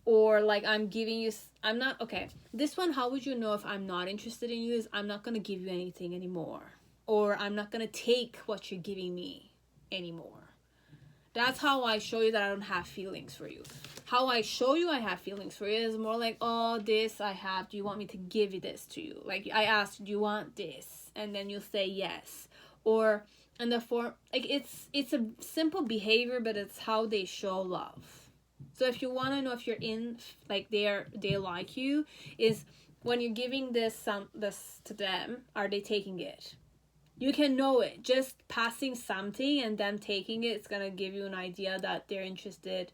or like I'm giving you, I'm not, okay, this one, how would you know if I'm not interested in you is I'm not going to give you anything anymore. Or I'm not going to take what you're giving me anymore. That's how I show you that I don't have feelings for you. How I show you I have feelings for you is more like, oh, this I have. Do you want me to give you this to you? Like I asked, do you want this? And then you'll say yes. Or in the form, like it's a simple behavior, but it's how they show love. So if you want to know if you're in, like they like you, is when you're giving this to them, are they taking it? You can know it. Just passing something and them taking it, it's going to give you an idea that they're interested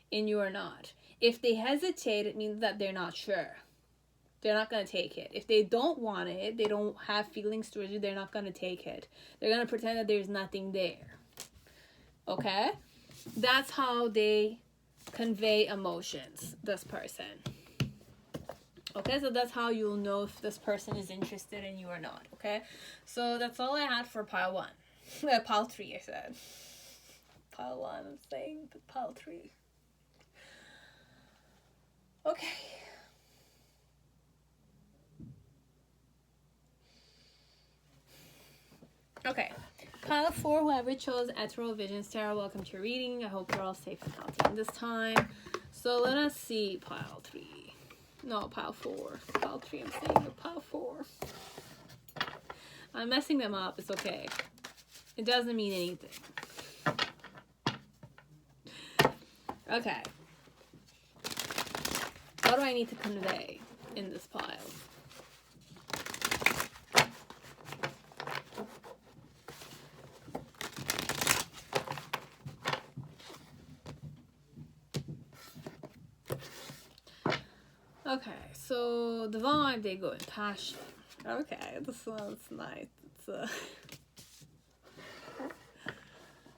in you or not. If they hesitate, it means that they're not sure. They're not going to take it. If they don't want it, they don't have feelings towards you, they're not going to take it. They're going to pretend that there's nothing there. Okay? That's how they convey emotions, this person. Okay, so that's how you'll know if this person is interested in you or not. Okay, so that's all I had for pile 1. Pile 3, I said. Pile 1, I'm saying, but pile 3. Okay. Okay, Pile 4, whoever chose Ethereal Visions Tarot, welcome to your reading. I hope you're all safe and healthy in this time. So let us see pile 3. No, pile 4. Pile 3, I'm saying pile 4. I'm messing them up. It's okay. It doesn't mean anything. Okay. What do I need to convey in this pile? Okay, so the vibe, they go in passion. Okay, this one's nice. It's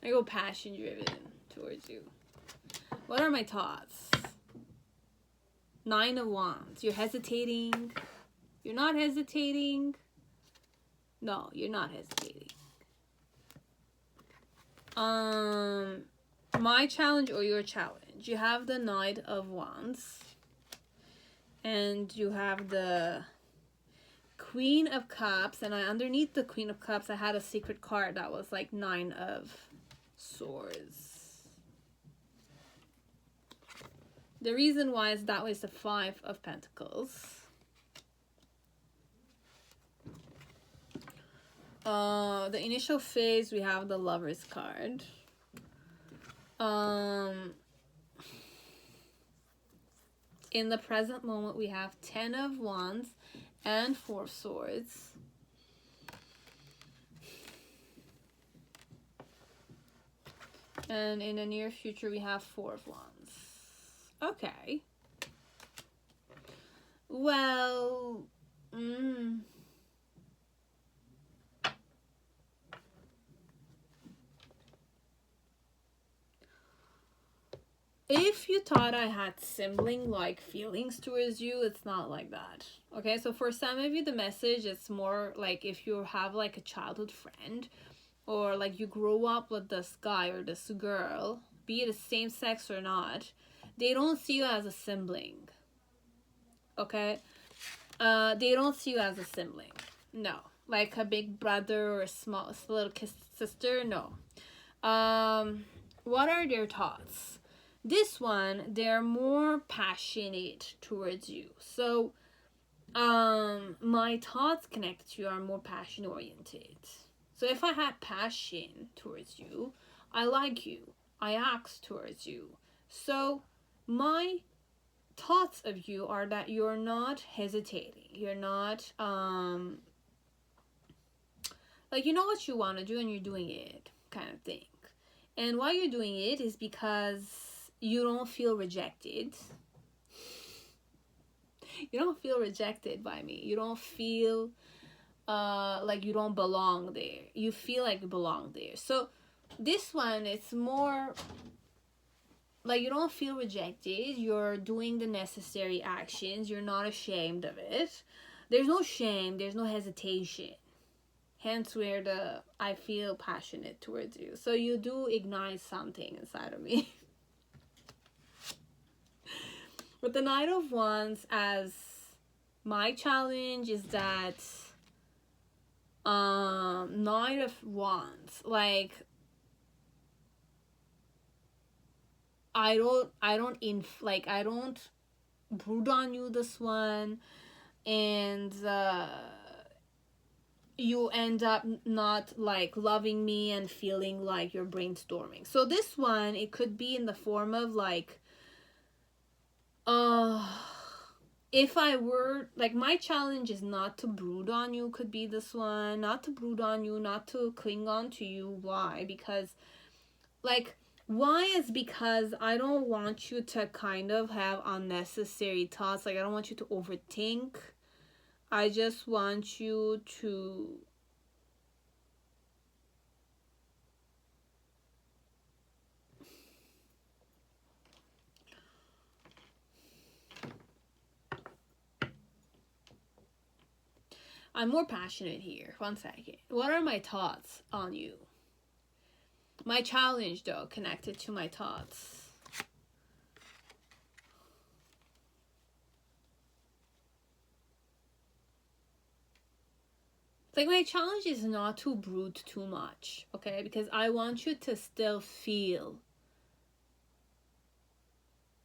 I go passion driven towards you. What are my thoughts? 9 of Wands. You're hesitating. You're not hesitating. No, you're not hesitating. My challenge or your challenge. You have the Knight of Wands. And you have the Queen of Cups. And underneath the Queen of Cups, I had a secret card that was like 9 of Swords. The reason why is that was the 5 of Pentacles. The initial phase, we have the Lover's card. In the present moment, we have 10 of Wands and 4 of Swords. And in the near future, we have 4 of Wands. Okay. Well, if you thought I had sibling-like feelings towards you, it's not like that. Okay, so for some of you, the message is more like if you have like a childhood friend, or like you grow up with this guy or this girl, be it the same sex or not, they don't see you as a sibling. Okay? They don't see you as a sibling. No. Like a big brother or a small little sister, no. What are their thoughts? This one, they're more passionate towards you. So, my thoughts connected to you are more passion oriented. So if I had passion towards you, I like you. I act towards you. So my thoughts of you are that you're not hesitating. You're not, like, you know what you want to do and you're doing it kind of thing. And why you're doing it is because you don't feel rejected. You don't feel rejected by me. You don't feel like you don't belong there. You feel like you belong there. So this one, it's more like you don't feel rejected. You're doing the necessary actions. You're not ashamed of it. There's no shame. There's no hesitation. Hence where the I feel passionate towards you. So you do ignite something inside of me. With the Knight of Wands, as my challenge is that Knight of Wands, like I don't brood on you this one, and you end up not like loving me and feeling like you're brainstorming. So this one, it could be in the form of like if I were like, my challenge is not to brood on you, could be this one, not to brood on you, not to cling on to you. Why? Because like, why is because I don't want you to kind of have unnecessary thoughts. Like, I don't want you to overthink. I just want you to I'm more passionate here. One second. What are my thoughts on you? My challenge, though, connected to my thoughts. Like, my challenge is not to brood too much, okay? Because I want you to still feel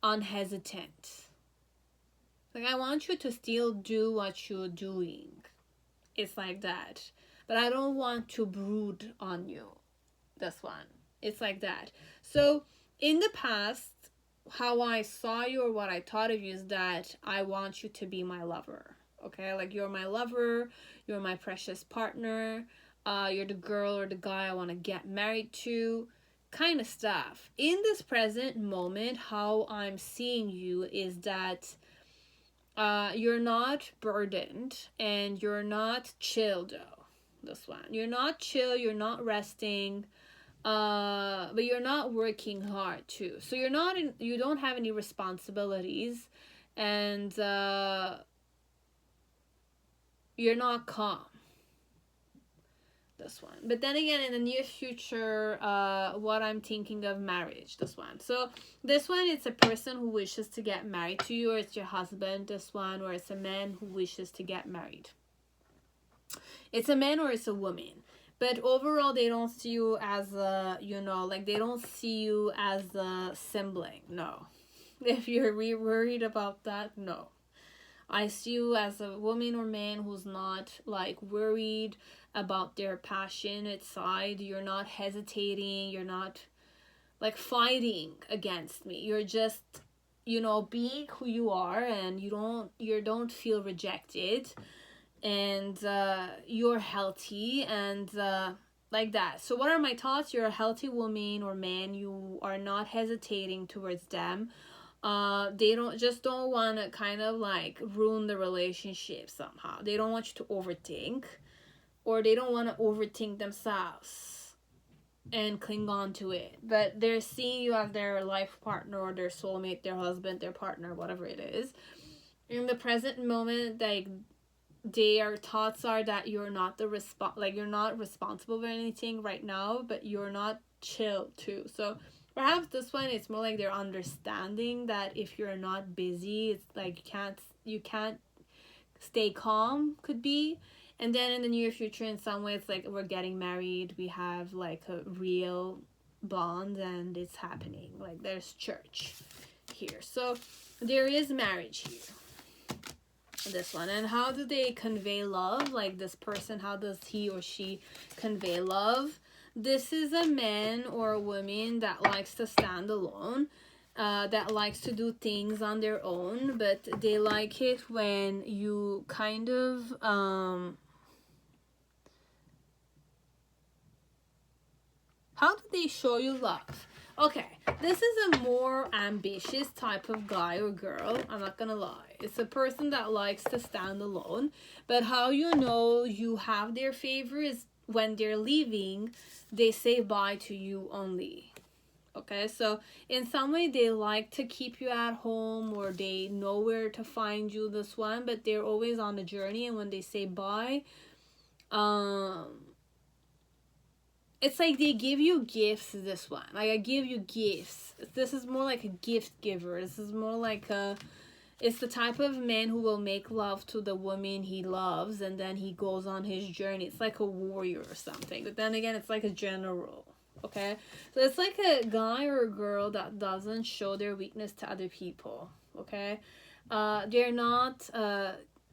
unhesitant. Like, I want you to still do what you're doing. It's like that. But I don't want to brood on you. This one. It's like that. So, in the past, how I saw you or what I thought of you is that I want you to be my lover. Okay? Like, you're my lover. You're my precious partner. You're the girl or the guy I want to get married to. Kind of stuff. In this present moment, how I'm seeing you is that you're not burdened and you're not chill though. This one. You're not chill, you're not resting, but you're not working hard too. So you don't have any responsibilities, and you're not calm. This one. But then again, in the near future, what I'm thinking of marriage, this one. So this one, it's a person who wishes to get married to you, or it's your husband, this one, or it's a man who wishes to get married. It's a man or it's a woman. But overall, they don't see you as a, like, they don't see you as a sibling. No. If you're worried about that, no. I see you as a woman or man who's not, like, worried about their passionate side. You're not hesitating. You're not, like, fighting against me. You're just, being who you are, and you don't feel rejected, and you're healthy, and like that. So what are my thoughts? You're a healthy woman or man. You are not hesitating towards them. They don't want to kind of like ruin the relationship somehow. They don't want you to overthink, or they don't want to overthink themselves and cling on to it. But they're seeing you as their life partner or their soulmate, their husband, their partner, whatever it is. In the present moment, like, their thoughts are that you're not you're not responsible for anything right now, but you're not chill too. So perhaps this one, it's more like they're understanding that if you're not busy, it's like you can't stay calm, could be. And then in the near future, in some way, it's like we're getting married, we have like a real bond, and it's happening. Like, there's church here. So there is marriage here. This one. And how do they convey love? Like, this person, how does he or she convey love? This is a man or a woman that likes to stand alone, that likes to do things on their own, but they like it when you kind of how do they show you love? Okay, this is a more ambitious type of guy or girl, I'm not gonna lie. It's a person that likes to stand alone, but how you know you have their favor is when they're leaving, they say bye to you only. Okay, so in some way they like to keep you at home, or they know where to find you, this one, but they're always on a journey, and when they say bye, it's like they give you gifts, this one. Like, I give you gifts. This is more like a gift giver. This is more like it's the type of man who will make love to the woman he loves, and then he goes on his journey. It's like a warrior or something. But then again, it's like a general. Okay? So it's like a guy or a girl that doesn't show their weakness to other people. Okay? They're not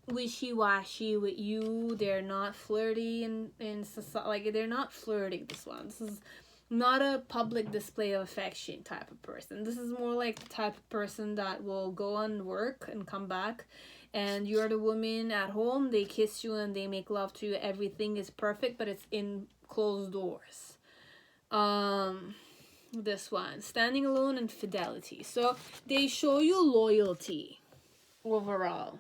wishy-washy with you. They're not flirty in society. Like, they're not flirting, this one. This is not a public display of affection type of person. This is more like the type of person that will go on work and come back, and you're the woman at home. They kiss you and they make love to you. Everything is perfect, but it's in closed doors. This one, standing alone and fidelity. So they show you loyalty overall.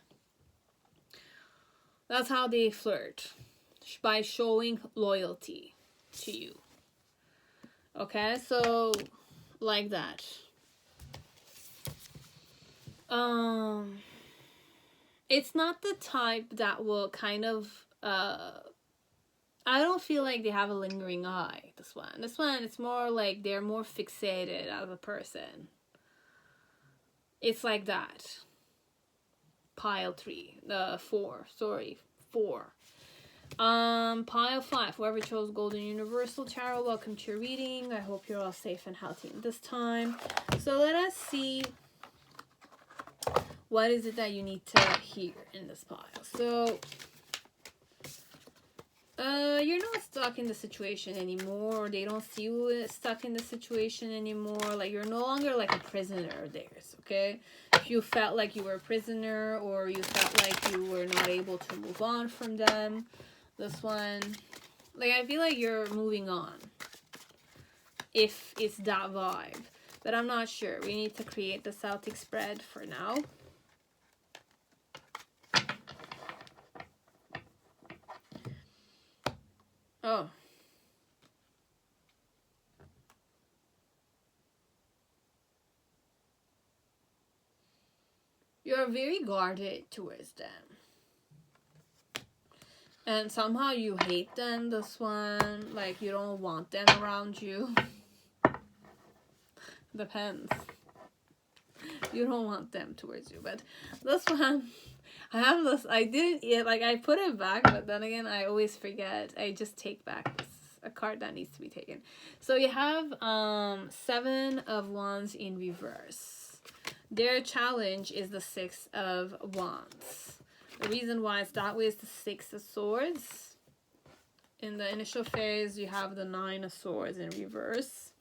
That's how they flirt, by showing loyalty to you. Okay, so like that. It's not the type that will kind of I don't feel like they have a lingering eye, this one. This one, it's more like they're more fixated as a person. It's like that. Pile 3. 4. Sorry. 4. Pile 5. Whoever chose Golden Universal Tarot, welcome to your reading. I hope you're all safe and healthy in this time. So let us see what is it that you need to hear in this pile. So you're not stuck in the situation anymore, or they don't see you stuck in the situation anymore. Like, you're no longer like a prisoner of theirs, okay? If you felt like you were a prisoner, or you felt like you were not able to move on from them, this one, like, I feel like you're moving on, if it's that vibe. But I'm not sure. We need to create the Celtic spread for now. Oh. You're very guarded towards them. And somehow you hate them, this one. Like, you don't want them around you. Depends. You don't want them towards you. But this one, I have this, I didn't, like, I put it back, but then again, I always forget. I just take back this, a card that needs to be taken. So you have 7 of Wands in reverse. Their challenge is the 6 of Wands. The reason why it's that way is the 6 of Swords. In the initial phase, you have the 9 of Swords in reverse.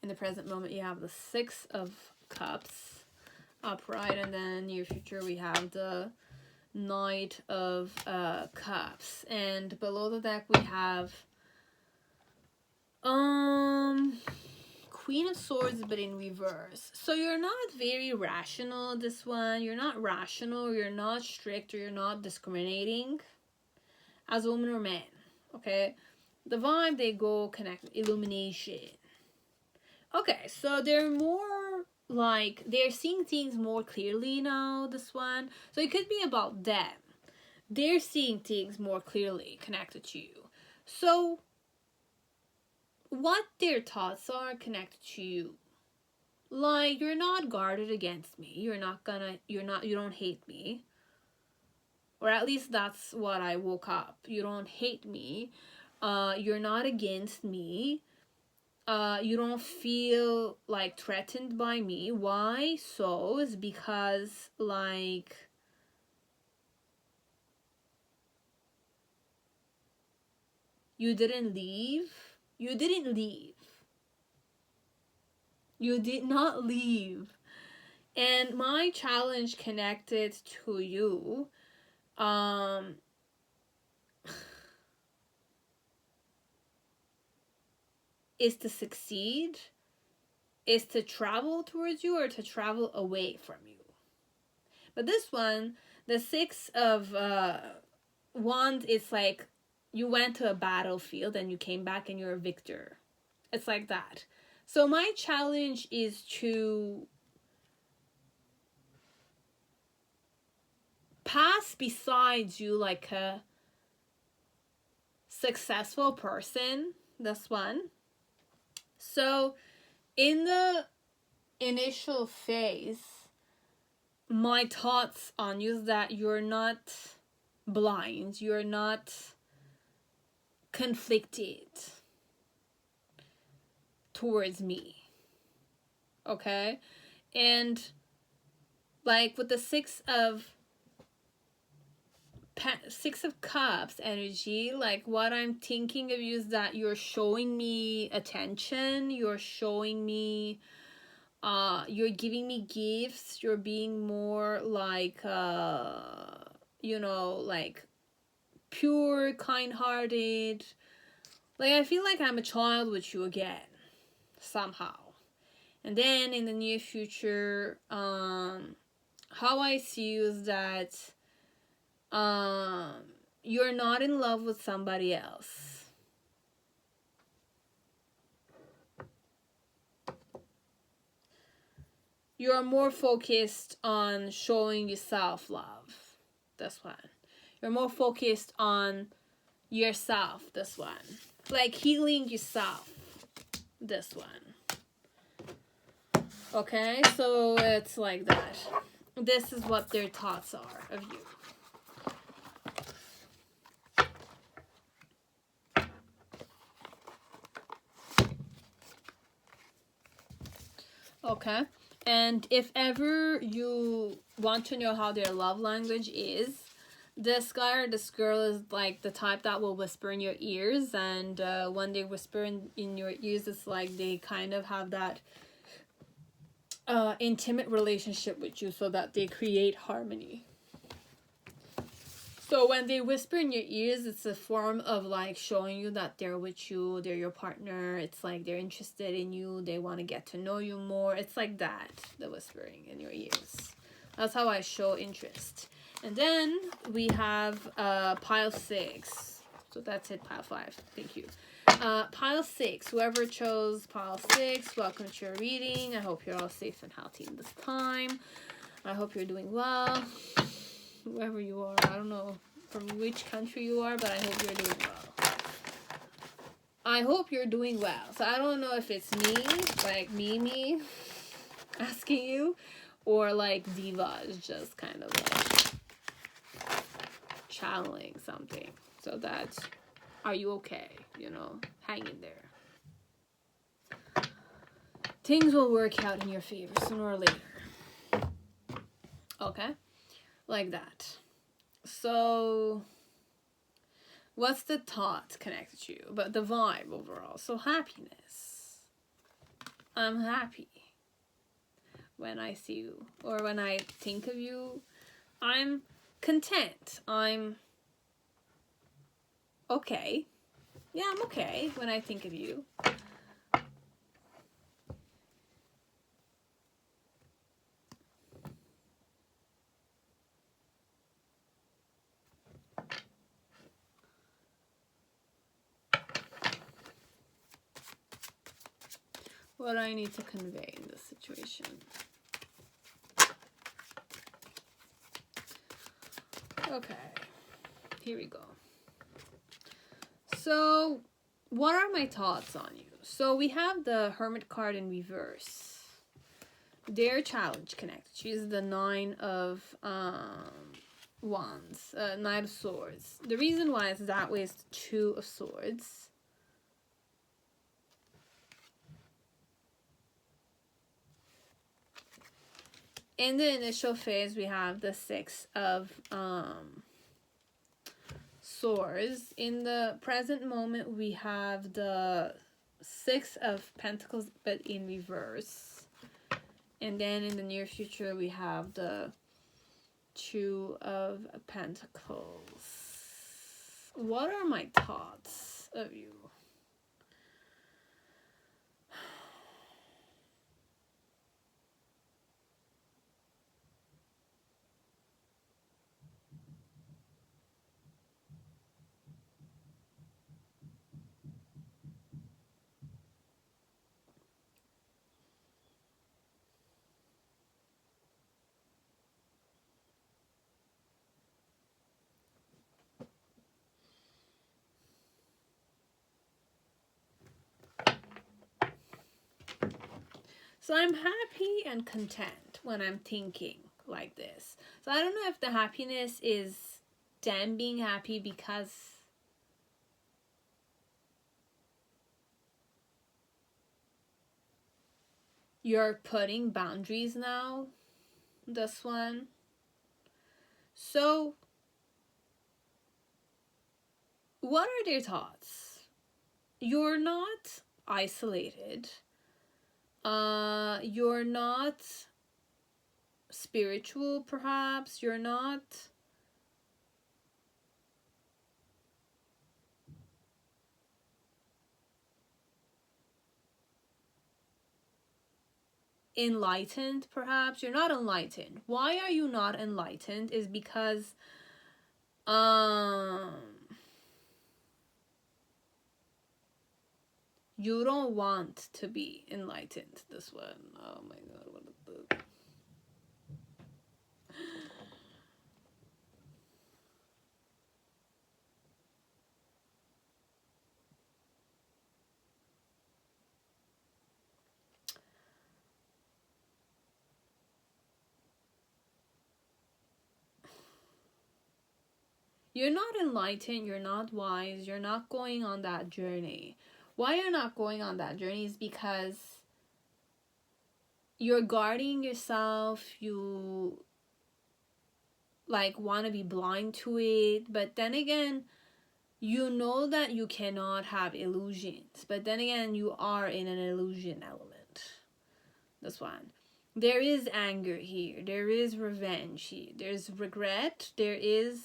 In the present moment, you have the 6 of Cups upright, and then near future, we have the Knight of Cups. And below the deck, we have Queen of Swords, but in reverse. So you're not very rational, this one. You're not rational, you're not strict, or you're not discriminating as a woman or man, okay? The vibe, they go connect illumination. Okay, so they're more like, they're seeing things more clearly now, this one. So it could be about them. They're seeing things more clearly connected to you. So what their thoughts are connected to you. Like, you're not guarded against me. You don't hate me. Or at least that's what I woke up. You don't hate me. You're not against me. You don't feel like threatened by me. Why so? Is because, like, you didn't leave. You didn't leave. You did not leave. And my challenge connected to you is to succeed, is to travel towards you, or to travel away from you. But this one, the 6 of Wands, it's like you went to a battlefield and you came back and you're a victor. It's like that. So my challenge is to pass besides you like a successful person, this one. So in the initial phase, my thoughts on you is that you're not blind, you're not conflicted towards me, okay? And like with the 6 of Cups energy, like what I'm thinking of you is that you're showing me attention, you're showing me you're giving me gifts, you're being more like you know, like pure, kind-hearted. Like, I feel like I'm a child with you again somehow. And then in the near future, how I see you is that you're not in love with somebody else. You're more focused on showing yourself love, this one. You're more focused on yourself, this one. Like healing yourself, this one. Okay, so it's like that. This is what their thoughts are of you. Okay. And if ever you want to know how their love language is, this guy or this girl is like the type that will whisper in your ears, and when they whisper in your ears, it's like they kind of have that intimate relationship with you, so that they create harmony. So when they whisper in your ears, it's a form of like showing you that they're with you, they're your partner. It's like they're interested in you, they want to get to know you more. It's like that, the whispering in your ears. That's how I show interest. And then we have pile 6. So that's it, pile 5. Thank you. Pile 6. Whoever chose pile 6, welcome to your reading. I hope you're all safe and healthy in this time. I hope you're doing well. Whoever you are, I don't know from which country you are, but I hope you're doing well. I hope you're doing well. So I don't know if it's me, like me asking you, or like Diva is just kind of like channeling something. So that's, are you okay? You know, hang in there. Things will work out in your favor sooner or later. Okay? Like that. So what's the thought connected to you, but the vibe overall? So happiness. I'm happy when I see you, or when I think of you. I'm content. I'm okay. Yeah, I'm okay when I think of you. What do I need to convey in this situation? Okay, here we go. So, what are my thoughts on you? So, we have the Hermit card in reverse. Their challenge connected. She's the 9 of Wands, 9 of Swords. The reason why it's that way is the 2 of Swords. In the initial phase, we have the 6 of Swords. In the present moment, we have the 6 of Pentacles, but in reverse. And then in the near future, we have the 2 of Pentacles. What are my thoughts of you? So I'm happy and content when I'm thinking like this. So I don't know if the happiness is them being happy because you're putting boundaries now. This one. So what are their thoughts? You're not isolated. You're not spiritual, perhaps. You're not enlightened, perhaps. You're not enlightened. Why are you not enlightened is because you don't want to be enlightened. This one. Oh my god, what a book. You're not enlightened, you're not wise, you're not going on that journey. Why you're not going on that journey is because you're guarding yourself, you like want to be blind to it, but then again, you know that you cannot have illusions, but then again, you are in an illusion element. This one. There is anger here. There is revenge here. There's regret. There is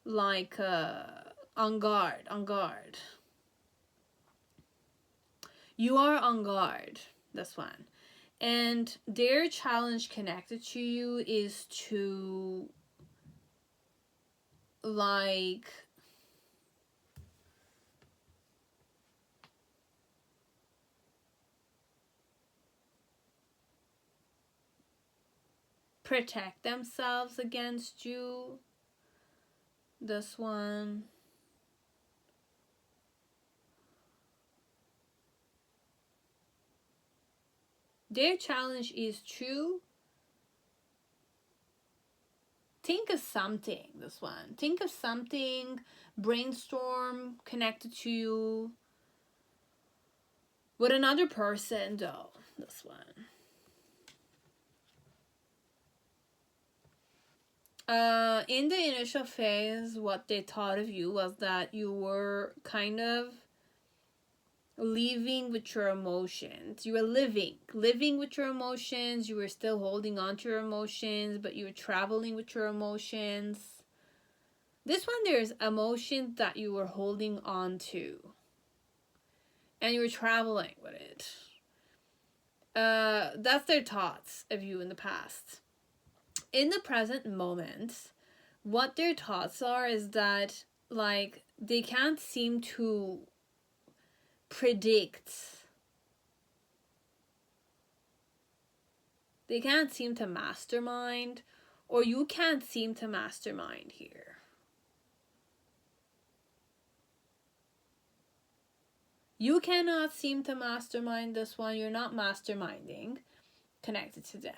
like on guard, on guard. You are on guard. This one. And their challenge connected to you is to like protect themselves against you. This one. Their challenge is to think of something. This one. Think of something. Brainstorm connected to you. With another person, though. This one. In the initial phase, what they thought of you was that you were kind of living with your emotions. You were living with your emotions. You were still holding on to your emotions, but you were traveling with your emotions. This one, there's emotions that you were holding on to, and you were traveling with it. That's their thoughts of you in the past. In the present moment, what their thoughts are is that, like, they can't seem to predict. They can't seem to mastermind, or you can't seem to mastermind here. You cannot seem to mastermind this one. You're not masterminding connected to them.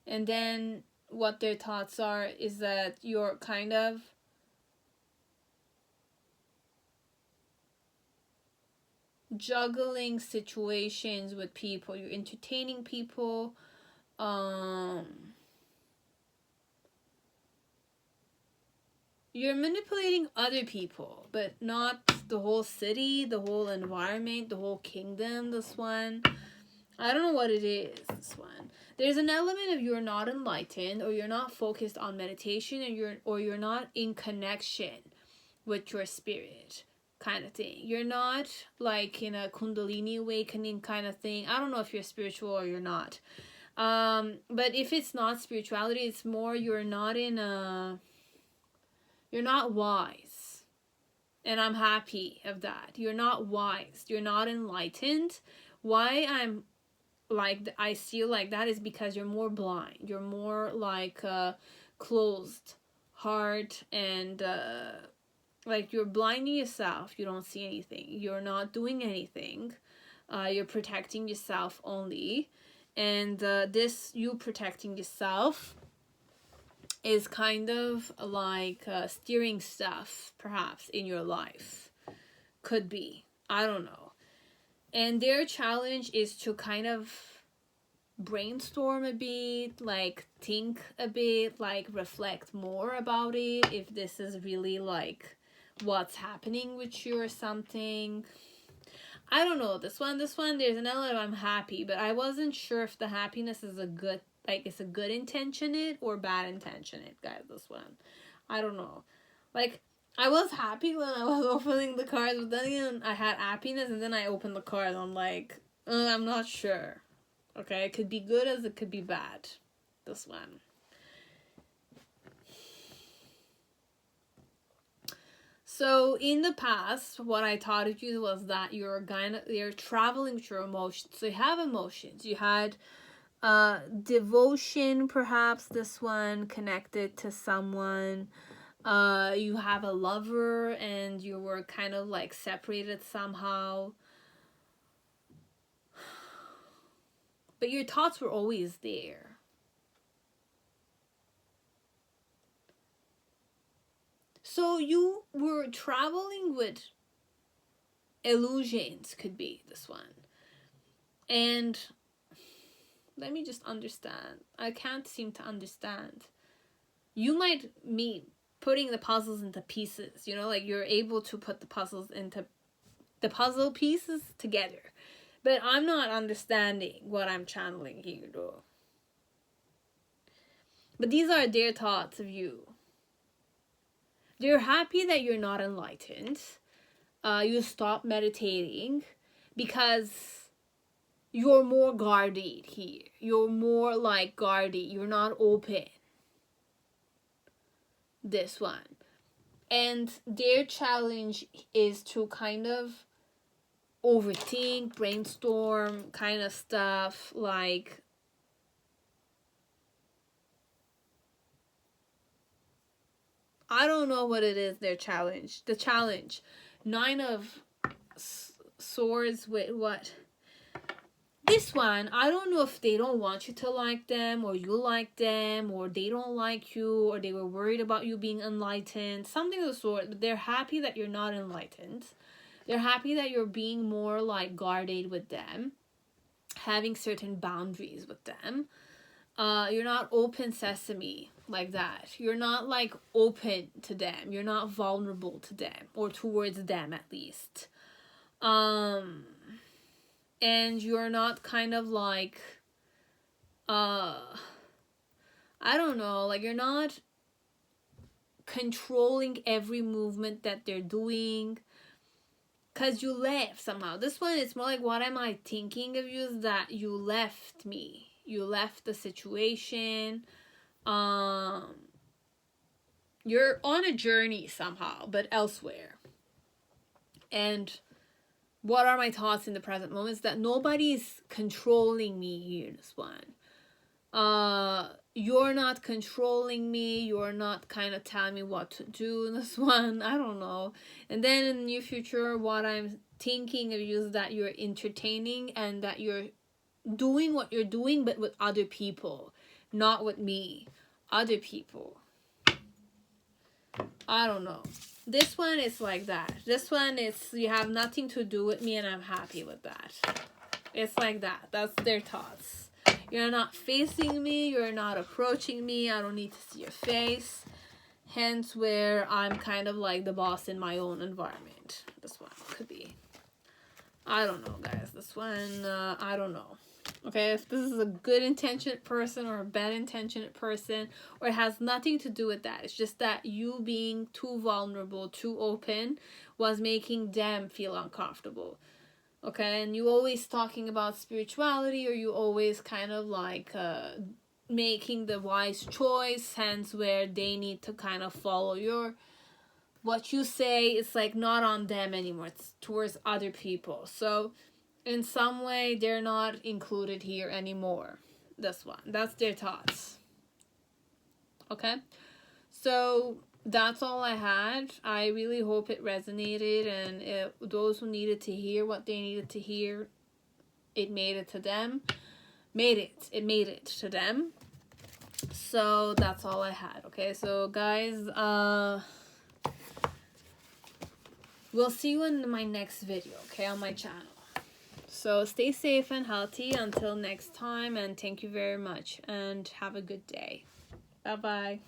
And then what their thoughts are is that you're kind of juggling situations with people. You're entertaining people. You're manipulating other people, but not the whole city, the whole environment, the whole kingdom. This one. I don't know what it is, this one. There's an element of you're not enlightened, or you're not focused on meditation, and you're not in connection with your spirit kind of thing. You're not like in a Kundalini awakening kind of thing. I don't know if you're spiritual or you're not. But if it's not spirituality, it's more you're not wise. And I'm happy of that. You're not wise. You're not enlightened. Why I'm like I feel like that is because you're more blind. You're more like closed heart, and like you're blinding yourself. You don't see anything. You're not doing anything. You're protecting yourself only, and this you protecting yourself is kind of like steering stuff perhaps in your life. Could be. I don't know. And their challenge is to kind of brainstorm a bit, like think a bit, like reflect more about it, if this is really like what's happening with you or something. I don't know. This one, there's an element of I'm happy, but I wasn't sure if the happiness is a good, like it's a good intentionate or bad intentionate, guys, this one. I don't know. Like, I was happy when I was opening the cards, but then again, I had happiness, and then I opened the cards, I'm like, I'm not sure. Okay, it could be good as it could be bad. This one. So in the past, what I taught you was that you're traveling with your emotions. So you have emotions. You had devotion, perhaps this one connected to someone. You have a lover and you were kind of like separated somehow. But your thoughts were always there. So you were traveling with illusions could be this one. And let me just understand. I can't seem to understand. You might mean putting the puzzles into pieces, you know, like you're able to put the puzzle pieces together. But I'm not understanding what I'm channeling here, though. But these are their thoughts of you. They're happy that you're not enlightened. You stop meditating because you're more guarded here. You're more like guarded. You're not open. This one. And their challenge is to kind of overthink, brainstorm kind of stuff, like I don't know what it is, their challenge. The challenge. 9 of Swords with what? This one, I don't know if they don't want you to like them, or you like them, or they don't like you, or they were worried about you being enlightened. Something of the sort, but they're happy that you're not enlightened. They're happy that you're being more like guarded with them, having certain boundaries with them. You're not open sesame like that. You're not like open to them. You're not vulnerable to them, or towards them at least. And you're not kind of like, I don't know, like you're not controlling every movement that they're doing. Because you left somehow. This one, it's more like, what am I thinking of you is that you left me. You left the situation. You're on a journey somehow, but elsewhere. And what are my thoughts in the present moment is that nobody's controlling me here in this one. You're not controlling me. You're not kind of telling me what to do in this one. I don't know. And then in the near future, what I'm thinking of you is that you're entertaining and that you're doing what you're doing, but with other people, not with me. Other people. I don't know. This one is like that. This one is, you have nothing to do with me and I'm happy with that. It's like that. That's their thoughts. You're not facing me. You're not approaching me. I don't need to see your face. Hence where I'm kind of like the boss in my own environment. This one could be. I don't know, guys. This one, I don't know. Okay, if this is a good intentioned person or a bad intentioned person, or it has nothing to do with that. It's just that you being too vulnerable, too open, was making them feel uncomfortable. Okay, and you always talking about spirituality, or you always kind of like making the wise choice, hence where they need to kind of follow what you say. It's like not on them anymore. It's towards other people. So in some way, they're not included here anymore. This one. That's their thoughts. Okay? So that's all I had. I really hope it resonated, and those who needed to hear what they needed to hear, it made it to them. It made it to them. So that's all I had. Okay? So guys, we'll see you in my next video, okay, on my channel. So stay safe and healthy until next time, and thank you very much, and have a good day. Bye-bye.